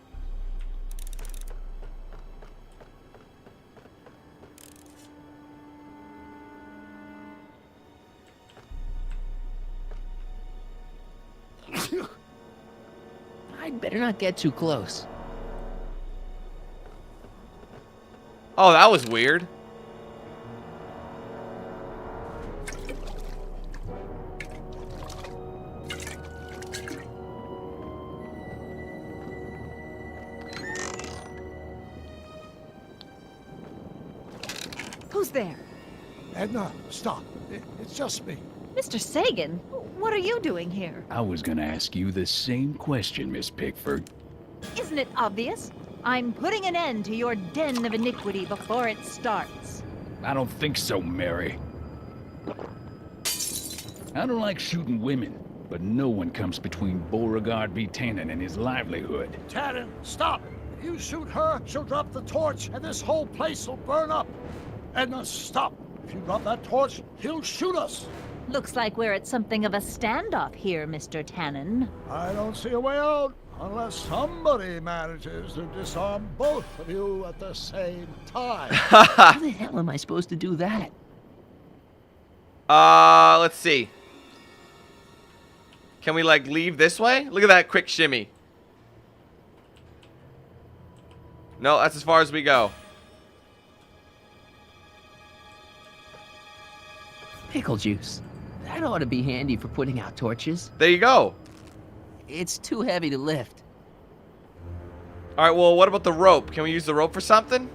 Speaker 2: I'd better not get too close.
Speaker 1: Oh, that was weird.
Speaker 7: Who's there?
Speaker 4: Edna, stop. It's just me.
Speaker 7: Mr. Sagan, what are you doing here?
Speaker 8: I was gonna ask you the same question, Miss Pickford.
Speaker 7: Isn't it obvious? I'm putting an end to your den of iniquity before it starts.
Speaker 8: I don't think so, Mary. I don't like shooting women, but no one comes between Beauregard v. Tannen and his livelihood.
Speaker 4: Tannen, stop! If you shoot her, she'll drop the torch, and this whole place will burn up. Edna, stop! If you drop that torch, he'll shoot us.
Speaker 7: Looks like we're at something of a standoff here, Mr. Tannen.
Speaker 4: I don't see a way out, unless somebody manages to disarm both of you at the same time.
Speaker 2: How the hell am I supposed to do that?
Speaker 1: Let's see. Can we, like, leave this way? Look at that quick shimmy. No, that's as far as we go.
Speaker 2: Pickle juice. That ought to be handy for putting out torches.
Speaker 1: There you go.
Speaker 2: It's too heavy to lift.
Speaker 1: All right, well, what about the rope? Can we use the rope for something?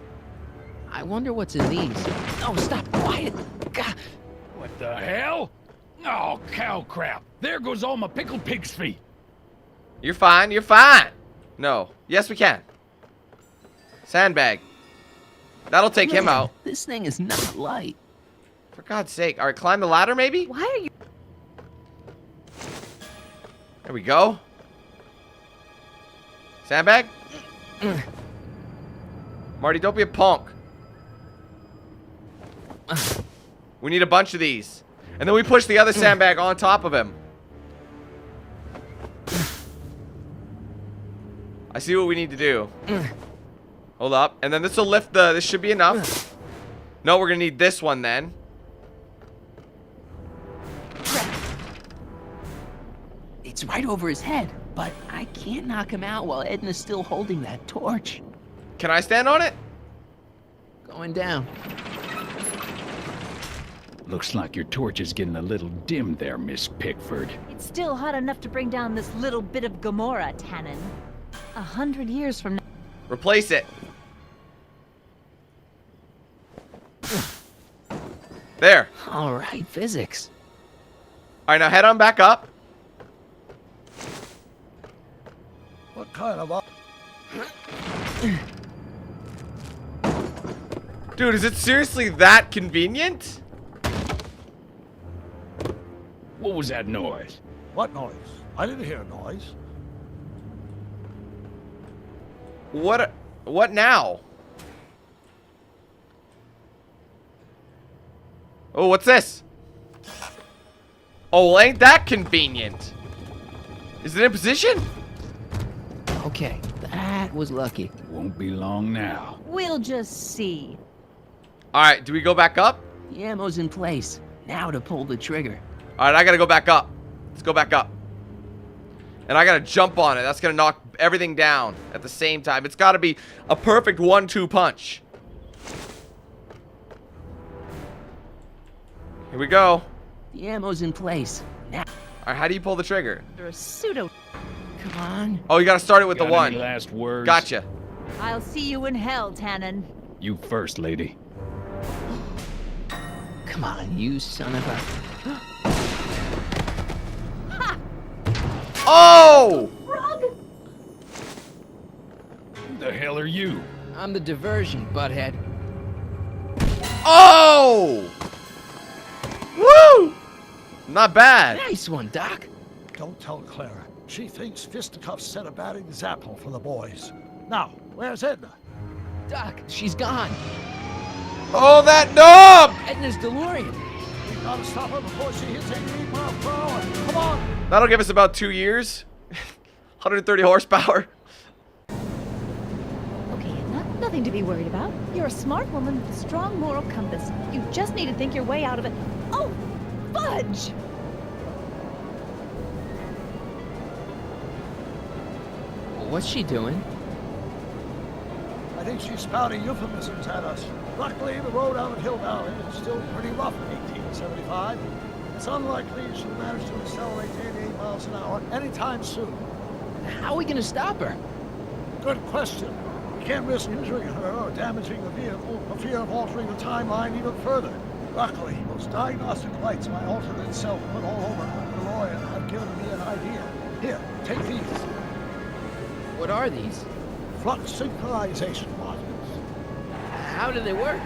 Speaker 2: I wonder what's in these. Oh, stop, quiet. God.
Speaker 12: What the hell? Oh, cow crap. There goes all my pickled pig's feet.
Speaker 1: You're fine, you're fine. No. Yes, we can. Sandbag. That'll take him out.
Speaker 2: This thing is not light.
Speaker 1: For God's sake. All right, climb the ladder, maybe?
Speaker 17: Why are you...
Speaker 1: There we go. Sandbag? Marty, don't be a punk. We need a bunch of these. And then we push the other sandbag on top of him. I see what we need to do. Hold up. And then this will lift the... This should be enough. No, we're going to need this one then.
Speaker 2: It's right over his head, but I can't knock him out while Edna's still holding that torch.
Speaker 1: Can I stand on it?
Speaker 2: Going down.
Speaker 8: Looks like your torch is getting a little dim there, Miss Pickford.
Speaker 7: It's still hot enough to bring down this little bit of Gomorrah, Tannen. 100 years from now.
Speaker 1: Replace it. There.
Speaker 2: All right, physics.
Speaker 1: All right, now head on back up.
Speaker 4: What kind of...
Speaker 1: Dude, is it seriously that convenient?
Speaker 8: What was that noise?
Speaker 4: What noise? I didn't hear a noise.
Speaker 1: What now? Oh, what's this? Oh, well, ain't that convenient? Is it in position?
Speaker 2: Okay, that was lucky.
Speaker 8: Won't be long now.
Speaker 7: We'll just see.
Speaker 1: All right, do we go back up?
Speaker 2: The ammo's in place. Now to pull the trigger.
Speaker 1: All right, I gotta go back up. Let's go back up. And I gotta jump on it. That's gonna knock everything down at the same time. It's gotta be a perfect 1-2 punch. Here we go.
Speaker 2: The ammo's in place. Now.
Speaker 1: All right, how do you pull the trigger?
Speaker 7: You're a pseudo.
Speaker 2: Come on.
Speaker 1: Oh, you gotta start it with the
Speaker 8: Got
Speaker 1: one.
Speaker 8: any last words?
Speaker 1: Gotcha.
Speaker 7: I'll see you in hell, Tannen.
Speaker 8: You first, lady.
Speaker 2: Come on, you son of a...
Speaker 1: Oh!
Speaker 8: Who the hell are you?
Speaker 2: I'm the diversion, butthead.
Speaker 1: Oh! Woo! Not bad.
Speaker 2: Nice one, Doc.
Speaker 4: Don't tell Clara. She thinks fisticuffs set a bad example for the boys. Now, where's Edna?
Speaker 2: Doc, she's gone.
Speaker 1: Oh, that knob!
Speaker 2: Edna's DeLorean.
Speaker 4: We gotta stop her before she hits 88 miles per hour. Come on!
Speaker 1: That'll give us about 2 years. 130 horsepower.
Speaker 7: Okay, Edna, nothing to be worried about. You're a smart woman with a strong moral compass. You just need to think your way out of it. Oh, fudge!
Speaker 2: What's she doing?
Speaker 4: I think she's spouting euphemisms at us. Luckily, the road out of Hill Valley is still pretty rough in 1875. It's unlikely she'll manage to accelerate to 88 miles an hour anytime soon.
Speaker 2: How are we gonna stop her?
Speaker 4: Good question. We can't risk injuring her or damaging the vehicle for fear of altering the timeline even further. Luckily, those diagnostic lights my alternate self put all over her DeLorean have given me an idea. Here, take these.
Speaker 2: What are these?
Speaker 4: Flux synchronization modules.
Speaker 2: How do they work?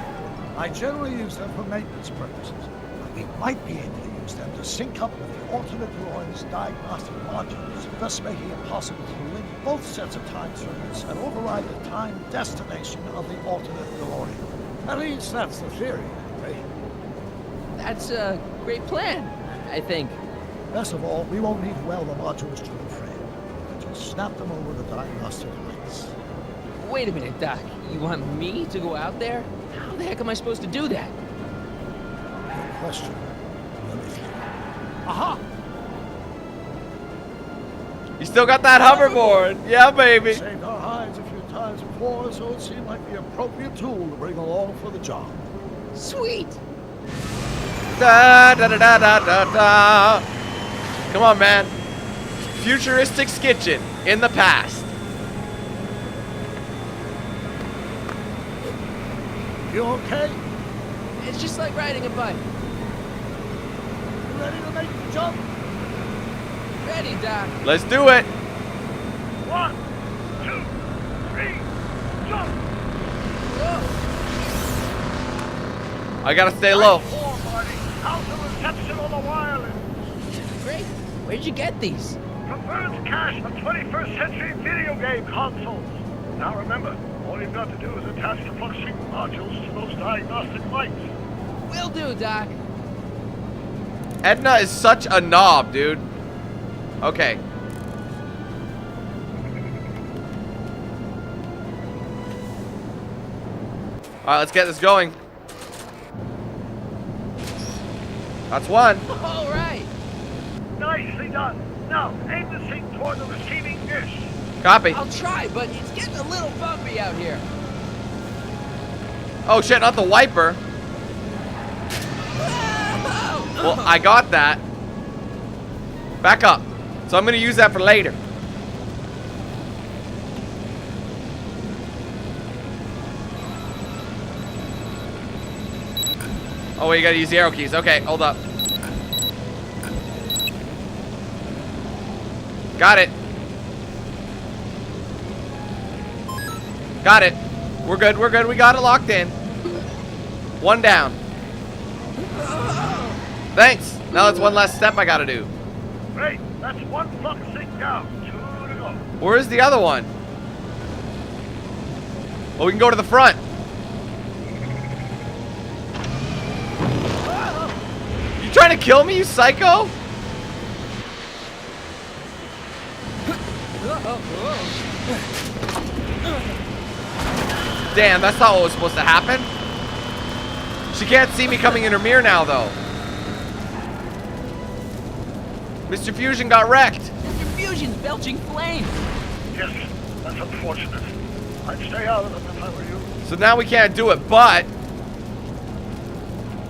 Speaker 4: I generally use them for maintenance purposes, but we might be able to use them to sync up with the alternate DeLorean's diagnostic modules, thus making it possible to link both sets of time circuits and override the time destination of the alternate DeLorean. At least that's the theory, anyway.
Speaker 2: That's a great plan, I think.
Speaker 4: Best of all, we won't need to weld the modules to the frame. We'll just snap them over the diagnostic lights.
Speaker 2: Wait a minute, Doc. You want me to go out there? How the heck am I supposed to do that?
Speaker 4: Good question. Let me think. Aha!
Speaker 1: You still got that hoverboard. Yeah, baby.
Speaker 4: Saved our hides a few times before, so it seemed like the appropriate tool to bring along for the job.
Speaker 2: Sweet!
Speaker 1: Da da da da da da da. Come on, man. Futuristic skitching in the past.
Speaker 4: You okay?
Speaker 2: It's just like riding a bike.
Speaker 4: You ready to make the jump?
Speaker 2: Ready, Doc.
Speaker 1: Let's do it.
Speaker 3: 1, 2, 3, jump!
Speaker 1: I gotta stay low.
Speaker 3: Marty. How's the reception on the wireless?
Speaker 2: Great. Where'd you get these?
Speaker 3: prefers cache of 21st century video game consoles. Now remember, all you've got to do is attach the FluxSync modules to those diagnostic lights.
Speaker 2: Will do, Doc.
Speaker 1: Edna is such a knob, dude. Okay. Alright, let's get this going. That's one.
Speaker 2: All right.
Speaker 3: Nicely done. Now, aim the sync toward the receiving dish.
Speaker 1: Copy.
Speaker 2: I'll try, but it's getting a little bumpy out here.
Speaker 1: Oh shit, not the wiper. Well, I got that. Back up. So I'm gonna use that for later. Oh, wait, you gotta use the arrow keys. Okay, hold up. Got it. Got it. We're good, we're good. We got it locked in. One down. Thanks. Now that's one less step I gotta do.
Speaker 3: Great. That's one FluxSync down. 2 to go.
Speaker 1: Where's the other one? Well, we can go to the front. You trying to kill me, you psycho? Damn, that's not what was supposed to happen. She can't see me coming in her mirror now, though. Mr. Fusion got wrecked.
Speaker 2: Mr. Fusion's belching flames.
Speaker 3: Yes, that's unfortunate. I'd stay out of them if I were you.
Speaker 1: So now we can't do it, but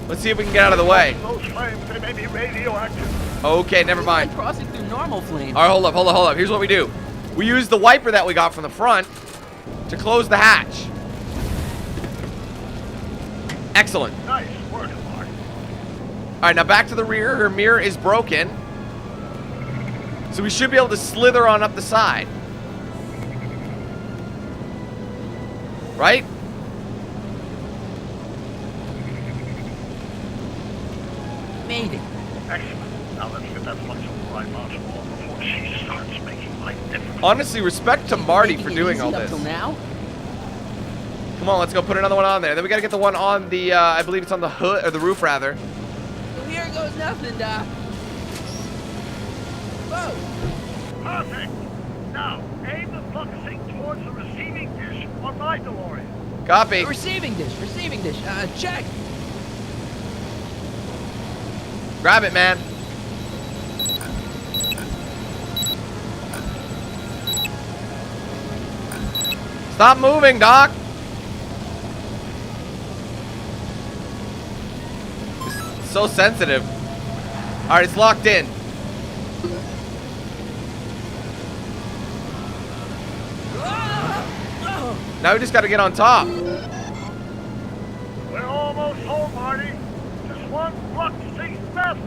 Speaker 1: let's see if we can get out of the way.
Speaker 3: Those flames, they may be radioactive.
Speaker 1: Okay, never mind.
Speaker 2: Like crossing through normal flames.
Speaker 1: All right, hold up, hold up, hold up. Here's what we do. We use the wiper that we got from the front to close the hatch. Excellent.
Speaker 3: Nice work, Mark.
Speaker 1: All right, now back to the rear. Her mirror is broken. So we should be able to slither on up the side. Right?
Speaker 2: Made it.
Speaker 3: Excellent. Now let's get that flux override module on before she starts making life difficult.
Speaker 1: Honestly, respect to Marty for doing all this.
Speaker 2: Up till now?
Speaker 1: Come on, let's go put another one on there. Then we gotta get the one on the, I believe it's on the hood, or the roof rather.
Speaker 2: Well, here goes nothing, Doc. Whoa.
Speaker 3: Perfect. Now, aim the FluxSync towards the receiving dish on my DeLorean.
Speaker 1: Copy.
Speaker 2: Receiving dish, check.
Speaker 1: Grab it, man. Stop moving, Doc. It's so sensitive. All right, it's locked in. Now we just got to get on top.
Speaker 3: We're almost home, Marty. Just one FluxSync left.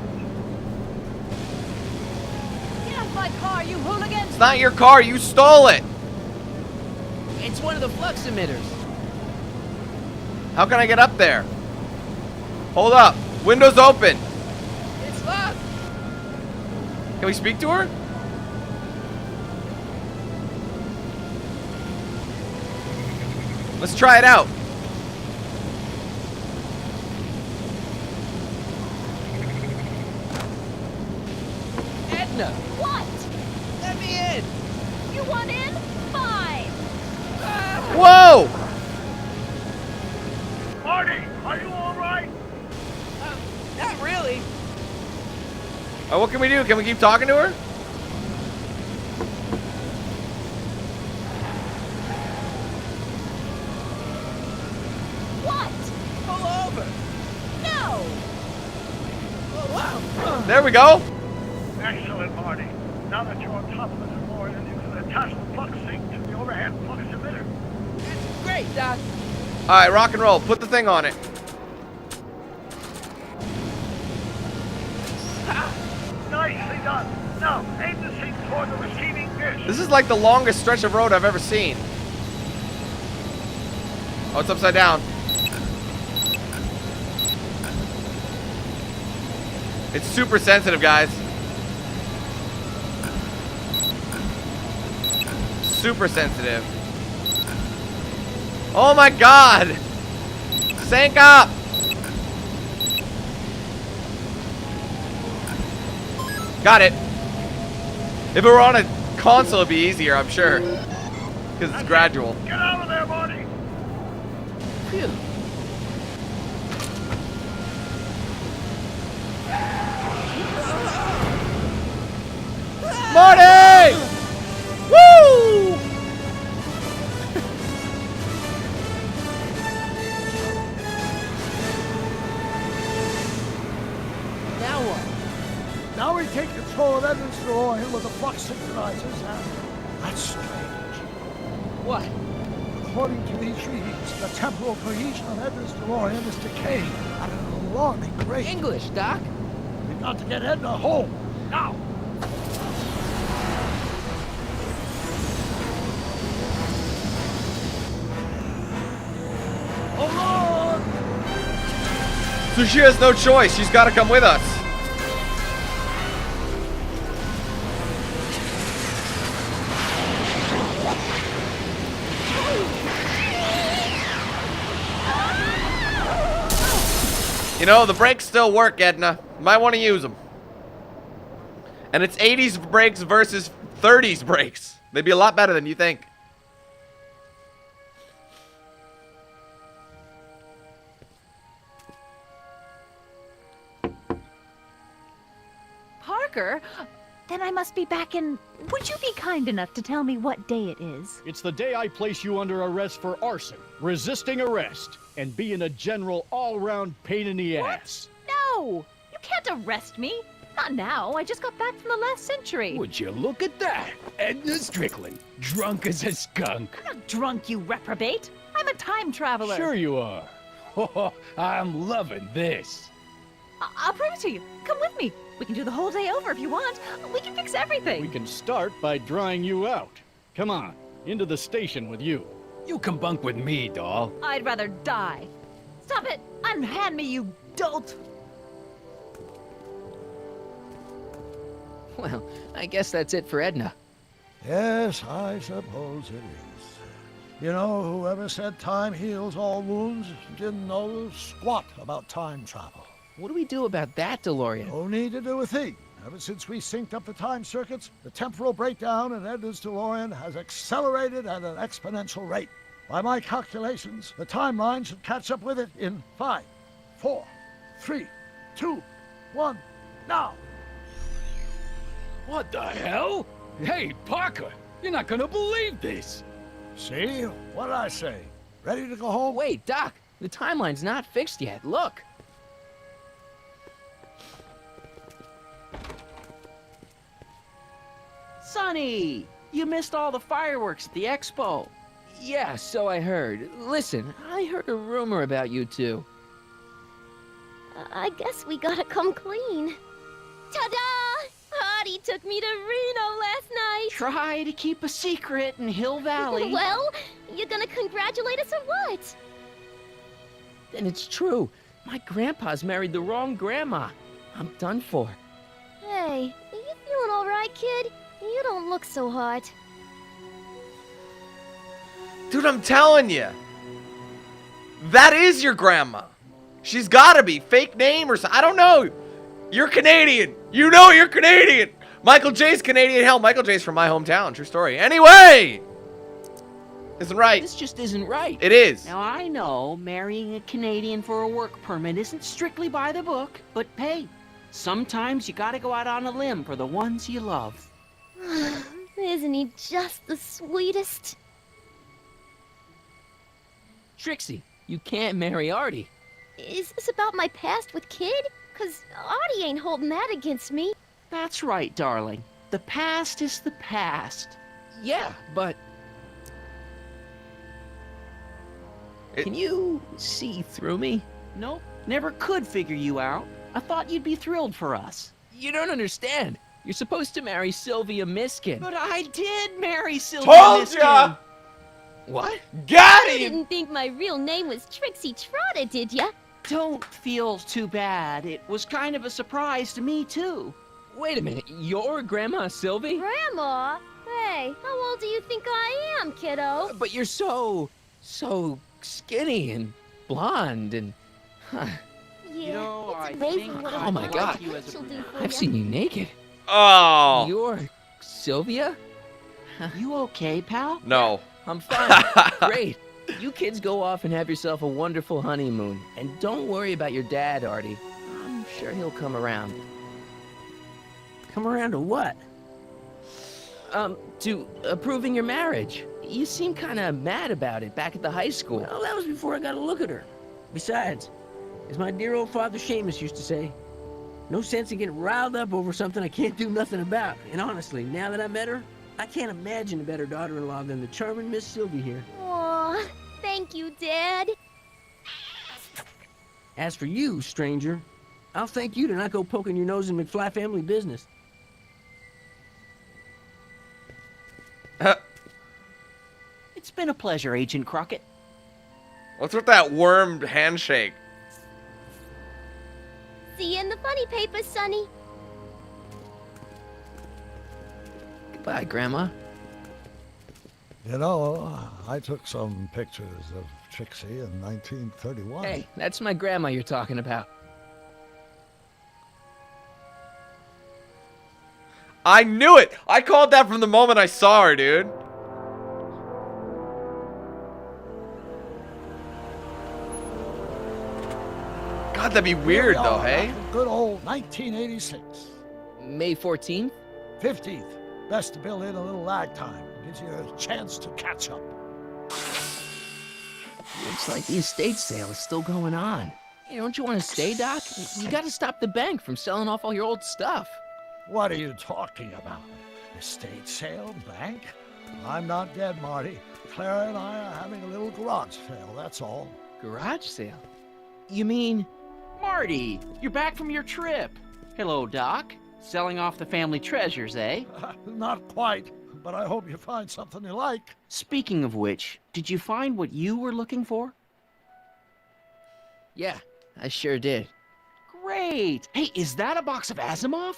Speaker 7: Get off my car, you hooligans!
Speaker 1: It's not your car. You stole it.
Speaker 2: It's one of the flux emitters.
Speaker 1: How can I get up there? Hold up. Window's open.
Speaker 2: It's locked.
Speaker 1: Can we speak to her? Let's try it out.
Speaker 2: Edna.
Speaker 7: What?
Speaker 2: Let me in.
Speaker 7: You want in? Fine.
Speaker 1: Whoa!
Speaker 3: Marty, are you all right?
Speaker 2: Not really.
Speaker 1: What can we do? Can we keep talking to her?
Speaker 7: What?
Speaker 2: Pull over.
Speaker 7: No.
Speaker 2: Oh, wow.
Speaker 1: There we go.
Speaker 3: Excellent, Marty. Now that you're on top of the DeLorean, you can attach the FluxSync to the overhead flux emitter.
Speaker 2: That's great, Doc.
Speaker 1: All right, rock and roll. Put the thing on it.
Speaker 3: Nicely done. Now, aim the sync toward the receiving dish.
Speaker 1: This is like the longest stretch of road I've ever seen. Oh, it's upside down. It's super sensitive, guys. super sensitive. Oh my god! Sync up! Got it. If it were on a console, it'd be easier, I'm sure. Because it's gradual.
Speaker 3: Get out of there, Marty!
Speaker 2: Phew.
Speaker 1: Marty! Woo!
Speaker 2: Now what?
Speaker 4: Now we take control of Edmonds DeLorean with the flux synchronizers, and that's strange.
Speaker 2: What?
Speaker 4: According to these readings, the temporal cohesion of Edmonds DeLorean is decaying at an alarming rate.
Speaker 2: English, Doc.
Speaker 4: We've got to get Edna home, now! Hold on!
Speaker 1: So she has no choice. She's got to come with us. You know, the brakes still work, Edna. You might want to use them. And it's 80s brakes versus 30s brakes. They'd be a lot better than you think.
Speaker 7: Parker? Then I must be back in... Would you be kind enough to tell me what day it is?
Speaker 8: It's the day I place you under arrest for arson, resisting arrest, and being a general all-round pain in the ass.
Speaker 7: No! You can't arrest me. Not now. I just got back from the last century.
Speaker 11: Would you look at that? Edna Strickland, drunk as a skunk.
Speaker 7: I'm not drunk, you reprobate. I'm a time traveler.
Speaker 11: Sure you are. Oh, I'm loving this.
Speaker 7: I'll prove it to you. Come with me. We can do the whole day over if you want. We can fix everything.
Speaker 8: We can start by drying you out. Come on, into the station with you.
Speaker 11: You can bunk with me, doll.
Speaker 7: I'd rather die. Stop it! Unhand me, you dolt!
Speaker 2: Well, I guess that's it for Edna.
Speaker 4: Yes, I suppose it is. You know, whoever said time heals all wounds didn't know squat about time travel.
Speaker 2: What do we do about that, DeLorean?
Speaker 4: No need to do a thing. Ever since we synced up the time circuits, the temporal breakdown in Edna's DeLorean has accelerated at an exponential rate. By my calculations, the timeline should catch up with it in 5, 4, 3, 2, 1, now!
Speaker 11: What the hell? Hey, Parker, you're not gonna believe this.
Speaker 4: See? What did I say? Ready to go home?
Speaker 2: Wait, Doc. The timeline's not fixed yet. Look.
Speaker 15: Sonny! You missed all the fireworks at the expo.
Speaker 2: Yeah, so I heard. Listen, I heard a rumor about you two.
Speaker 5: I guess we gotta come clean. Ta-da! Hardy took me to Reno last night.
Speaker 15: Try to keep a secret in Hill Valley.
Speaker 5: Well, you gonna congratulate us or what?
Speaker 2: Then it's true. My grandpa's married the wrong grandma. I'm done for.
Speaker 5: Hey, are you feeling all right, kid? You don't look so hot.
Speaker 1: Dude, I'm telling you. That is your grandma. She's gotta be. Fake name or something. I don't know. You're Canadian. You know you're Canadian. Michael J's Canadian. Hell, Michael J's from my hometown. True story. Anyway. Isn't right.
Speaker 15: This just isn't right.
Speaker 1: It is.
Speaker 15: Now, I know marrying a Canadian for a work permit isn't strictly by the book, but hey, sometimes you gotta go out on a limb for the ones you love.
Speaker 5: Isn't he just the sweetest?
Speaker 2: Trixie, you can't marry Artie.
Speaker 5: Is this about my past with Kid? 'Cause Artie ain't holding that against me.
Speaker 15: That's right, darling. The past is the past.
Speaker 2: Yeah, but... Can you see through me?
Speaker 15: Nope, never could figure you out. I thought you'd be thrilled for us.
Speaker 2: You don't understand. You're supposed to marry Sylvia Miskin.
Speaker 15: But I did marry Sylvia
Speaker 1: Told
Speaker 15: Miskin.
Speaker 1: ya!
Speaker 2: What?
Speaker 1: Got
Speaker 5: You
Speaker 1: him!
Speaker 5: didn't think my real name was Trixie Trotter, did ya?
Speaker 15: Don't feel too bad. It was kind of a surprise to me, too.
Speaker 2: Wait a minute. You're Grandma Sylvie?
Speaker 5: Grandma? Hey, how old do you think I am, kiddo?
Speaker 2: But you're so skinny and blonde and... Huh.
Speaker 5: Yeah, it's amazing what
Speaker 2: Oh my God.
Speaker 5: she'll do for
Speaker 2: I've
Speaker 5: ya.
Speaker 2: seen you naked.
Speaker 1: Oh.
Speaker 2: You're Sylvia?
Speaker 6: You okay, pal?
Speaker 1: No.
Speaker 2: I'm fine. Great. You kids go off and have yourself a wonderful honeymoon. And don't worry about your dad, Artie. I'm sure he'll come around.
Speaker 15: Come around to what?
Speaker 2: To approving your marriage. You seem kind of mad about it back at the high school.
Speaker 15: Well, that was before I got a look at her. Besides, as my dear old father Seamus used to say, no sense in getting riled up over something I can't do nothing about. And honestly, now that I met her, I can't imagine a better daughter-in-law than the charming Miss Sylvie here.
Speaker 5: Aw, thank you, Dad.
Speaker 15: As for you, stranger, I'll thank you to not go poking your nose in McFly family business.
Speaker 6: It's been a pleasure, Agent Crockett.
Speaker 1: What's with that worm handshake?
Speaker 5: See you in the funny papers, Sonny.
Speaker 2: Goodbye, Grandma.
Speaker 4: You know, I took some pictures of Trixie in 1931.
Speaker 2: Hey, that's my grandma you're talking about.
Speaker 1: I knew it! I called that from the moment I saw her, dude. God, that'd be weird, though, hey?
Speaker 4: Good old 1986.
Speaker 2: May 14th?
Speaker 4: 15th. Best to build in a little lag time. Gives you a chance to catch up.
Speaker 2: Looks like the estate sale is still going on. Hey, don't you want to stay, Doc? You gotta stop the bank from selling off all your old stuff.
Speaker 4: What are you talking about? Estate sale? Bank? I'm not dead, Marty. Clara and I are having a little garage sale, that's all.
Speaker 2: Garage sale? You mean...
Speaker 6: Marty, you're back from your trip. Hello, Doc. Selling off the family treasures, eh?
Speaker 4: Not quite, but I hope you find something you like.
Speaker 6: Speaking of which, did you find what you were looking for?
Speaker 2: Yeah, I sure did.
Speaker 6: Great! Hey, is that a box of Asimov?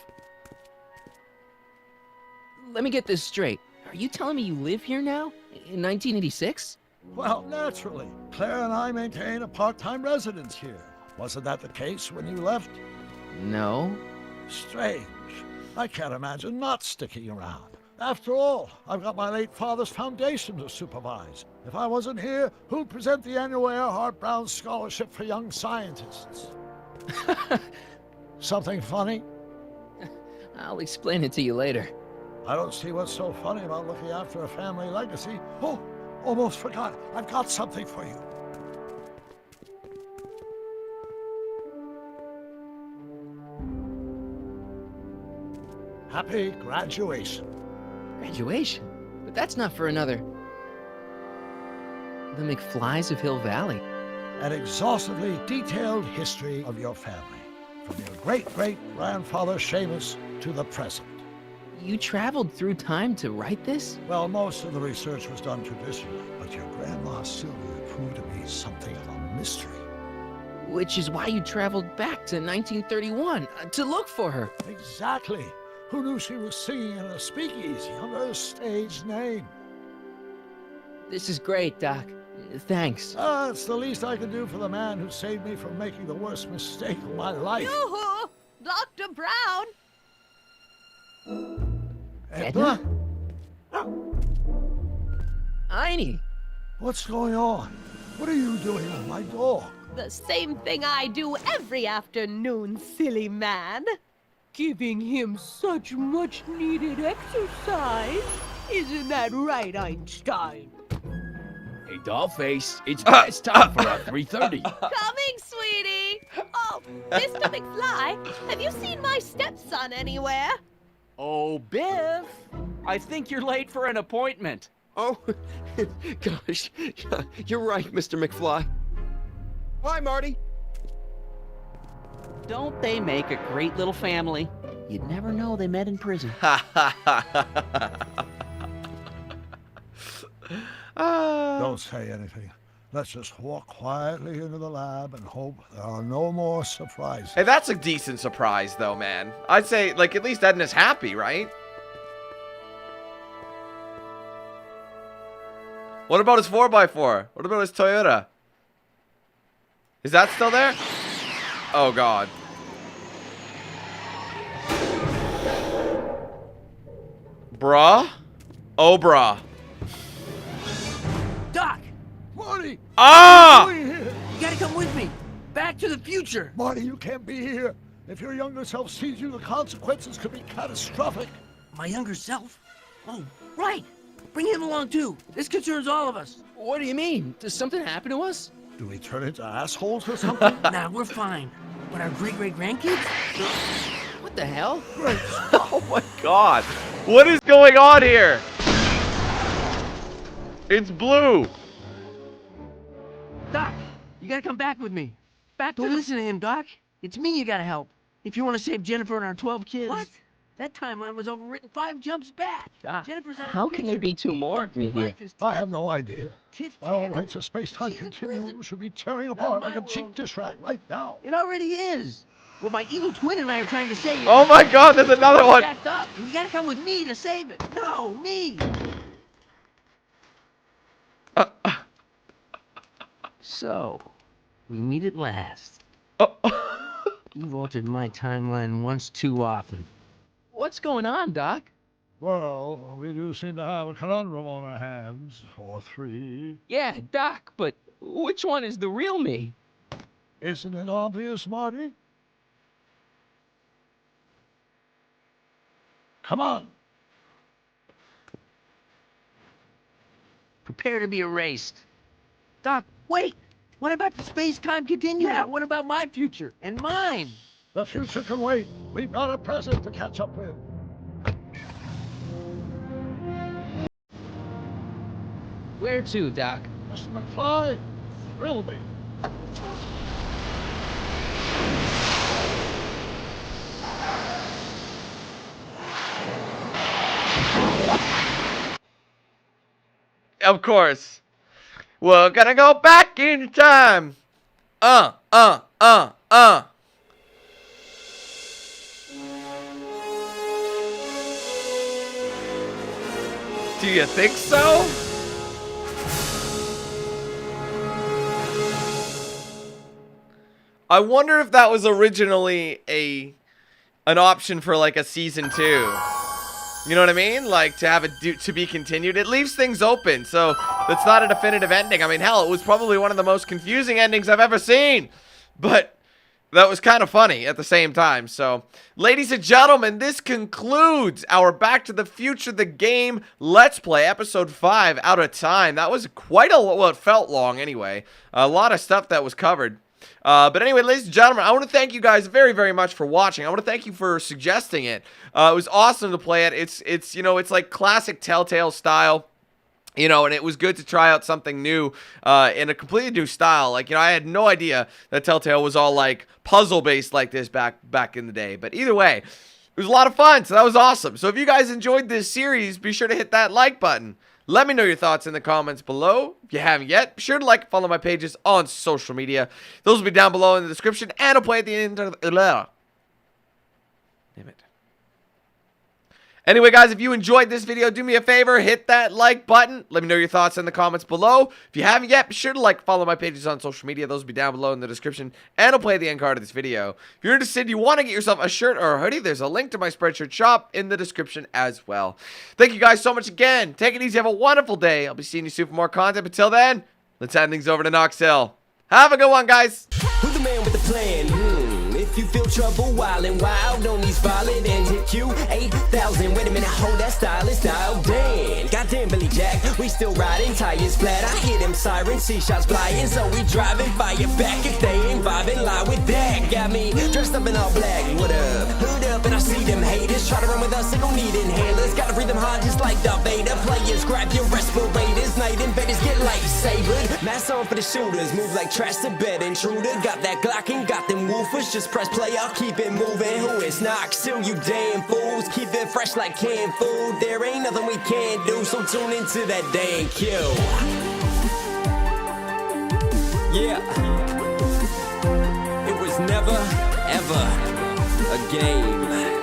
Speaker 2: Let me get this straight. Are you telling me you live here now? In 1986?
Speaker 4: Well, naturally. Claire and I maintain a part-time residence here. Wasn't that the case when you left?
Speaker 2: No.
Speaker 4: Strange. I can't imagine not sticking around. After all, I've got my late father's foundation to supervise. If I wasn't here, who'd present the annual Earhart Brown Scholarship for Young Scientists? Something funny?
Speaker 2: I'll explain it to you later.
Speaker 4: I don't see what's so funny about looking after a family legacy. Oh, almost forgot. I've got something for you. Happy graduation.
Speaker 2: Graduation? But that's not for another... The McFlys of Hill Valley.
Speaker 4: An exhaustively detailed history of your family, from your great-great-grandfather Seamus to the present.
Speaker 2: You traveled through time to write this?
Speaker 4: Well, most of the research was done traditionally, but your grandma Sylvia proved to be something of a mystery.
Speaker 2: Which is why you traveled back to 1931, to look for her.
Speaker 4: Exactly. Who knew she was singing in a speakeasy under a stage name?
Speaker 2: This is great, Doc. Thanks.
Speaker 4: It's the least I can do for the man who saved me from making the worst mistake of my life.
Speaker 17: Yoo-hoo! Dr. Brown!
Speaker 4: Edna?
Speaker 2: Einie!
Speaker 4: What's going on? What are you doing with my dog?
Speaker 17: The same thing I do every afternoon, silly man. Giving him such much-needed exercise. Isn't that right, Einstein?
Speaker 12: Hey, Dollface, it's past time for our 3:30.
Speaker 17: Coming, sweetie! Oh, Mr. McFly, have you seen my stepson anywhere?
Speaker 6: Oh, Biff! I think you're late for an appointment.
Speaker 18: Oh, gosh. You're right, Mr. McFly. Hi, Marty.
Speaker 6: Don't they make a great little family? You'd never know they met in prison.
Speaker 4: Don't say anything. Let's just walk quietly into the lab and hope there are no more surprises.
Speaker 1: Hey, that's a decent surprise, though, man. I'd say, like, at least Edna's happy, right? What about his 4x4? What about his Toyota? Is that still there? Oh, God. Bruh? Oh, bruh.
Speaker 15: Doc!
Speaker 4: Marty!
Speaker 1: Ah!
Speaker 4: What are you doing here?
Speaker 15: You gotta come with me. Back to the future.
Speaker 4: Marty, you can't be here. If your younger self sees you, the consequences could be catastrophic.
Speaker 15: My younger self? Oh, right. Bring him along, too. This concerns all of us.
Speaker 2: What do you mean? Does something happen to us?
Speaker 4: Do we turn into assholes or something?
Speaker 15: Nah, we're fine. But our great-great-grandkids?
Speaker 2: What the hell?
Speaker 1: Oh my God. What is going on here? It's blue.
Speaker 15: Doc, you gotta come back with me. Don't listen to him, Doc. It's me you gotta help. If you want to save Jennifer and our 12 kids. What? That timeline was overwritten 5 jumps back.
Speaker 2: Doc,
Speaker 15: Jennifer's
Speaker 2: how can there be 2 more of me here?
Speaker 4: I have no idea. My own rights of space-time continuum should be tearing apart like a cheap dish rack right now.
Speaker 15: It already is. What my evil twin and I are trying to say is...
Speaker 1: Oh my God, there's another one.
Speaker 15: Jacked up. You gotta come with me to save it. No, me. So, we meet at last. You've altered my timeline once too often.
Speaker 2: What's going on, Doc?
Speaker 4: Well, we do seem to have a conundrum on our hands. Or 3.
Speaker 2: Yeah, Doc, but which one is the real me?
Speaker 4: Isn't it obvious, Marty? Come on.
Speaker 15: Prepare to be erased. Doc, wait! What about the space-time continuum? Yeah, what about my future? And mine?
Speaker 4: The future can wait. We've got a present to catch up with.
Speaker 2: Where to, Doc?
Speaker 4: Mr. McFly, thrill me.
Speaker 1: Of course. We're gonna go back in time. Do you think so? I wonder if that was originally an option for like a season 2. You know what I mean? Like to have it to be continued. It leaves things open, so it's not a definitive ending. I mean, hell, it was probably one of the most confusing endings I've ever seen. But that was kind of funny at the same time. So, ladies and gentlemen, this concludes our Back to the Future, the game Let's Play, episode 5, Out of Time. That was quite a, well, it felt long anyway. A lot of stuff that was covered. But anyway, ladies and gentlemen, I want to thank you guys very, very much for watching. I want to thank you for suggesting it. It was awesome to play it. It's you know, it's like classic Telltale style. You know, and it was good to try out something new in a completely new style. Like, you know, I had no idea that Telltale was all, like, puzzle-based like this back in the day. But either way, it was a lot of fun, so that was awesome. So if you guys enjoyed this series, be sure to hit that like button. Let me know your thoughts in the comments below. If you haven't yet, be sure to like and follow my pages on social media. Those will be down below in the description, and I'll play at the end of the... Damn it. Anyway, guys, if you enjoyed this video, do me a favor, hit that like button. Let me know your thoughts in the comments below. If you haven't yet, be sure to like and follow my pages on social media. Those will be down below in the description, and I'll play at the end card of this video. If you're interested, you want to get yourself a shirt or a hoodie, there's a link to my Spreadshirt shop in the description as well. Thank you guys so much again. Take it easy. Have a wonderful day. I'll be seeing you soon for more content. Until then, let's hand things over to Knox Hill. Have a good one, guys.
Speaker 19: Who's the man with the plan? If you feel trouble wildin' wild on these violent ends, hit you 8,000. Wait a minute, hold that style, it's dialed in. Goddamn Billy Jack, we still riding, tires flat. I hear them sirens, see shots flying, so we driving, fire back if they ain't vibing. Lie with that, got me dressed up in all black. What up? Hood up, and I see them haters try to run with us. They gon' need inhalers, gotta breathe them hard just like Darth Vader. Players, grab your respirators, night invaders get lightsabered. Mask on for the shooters, move like trash to bed intruder. Got that Glock and got them woofers, just press play, I'll keep it moving. Who is Knox Hill, you damn fools? Keep it fresh like canned food. There ain't nothing we can't do, so tune into that DanQ. Yeah. It was never, ever a game.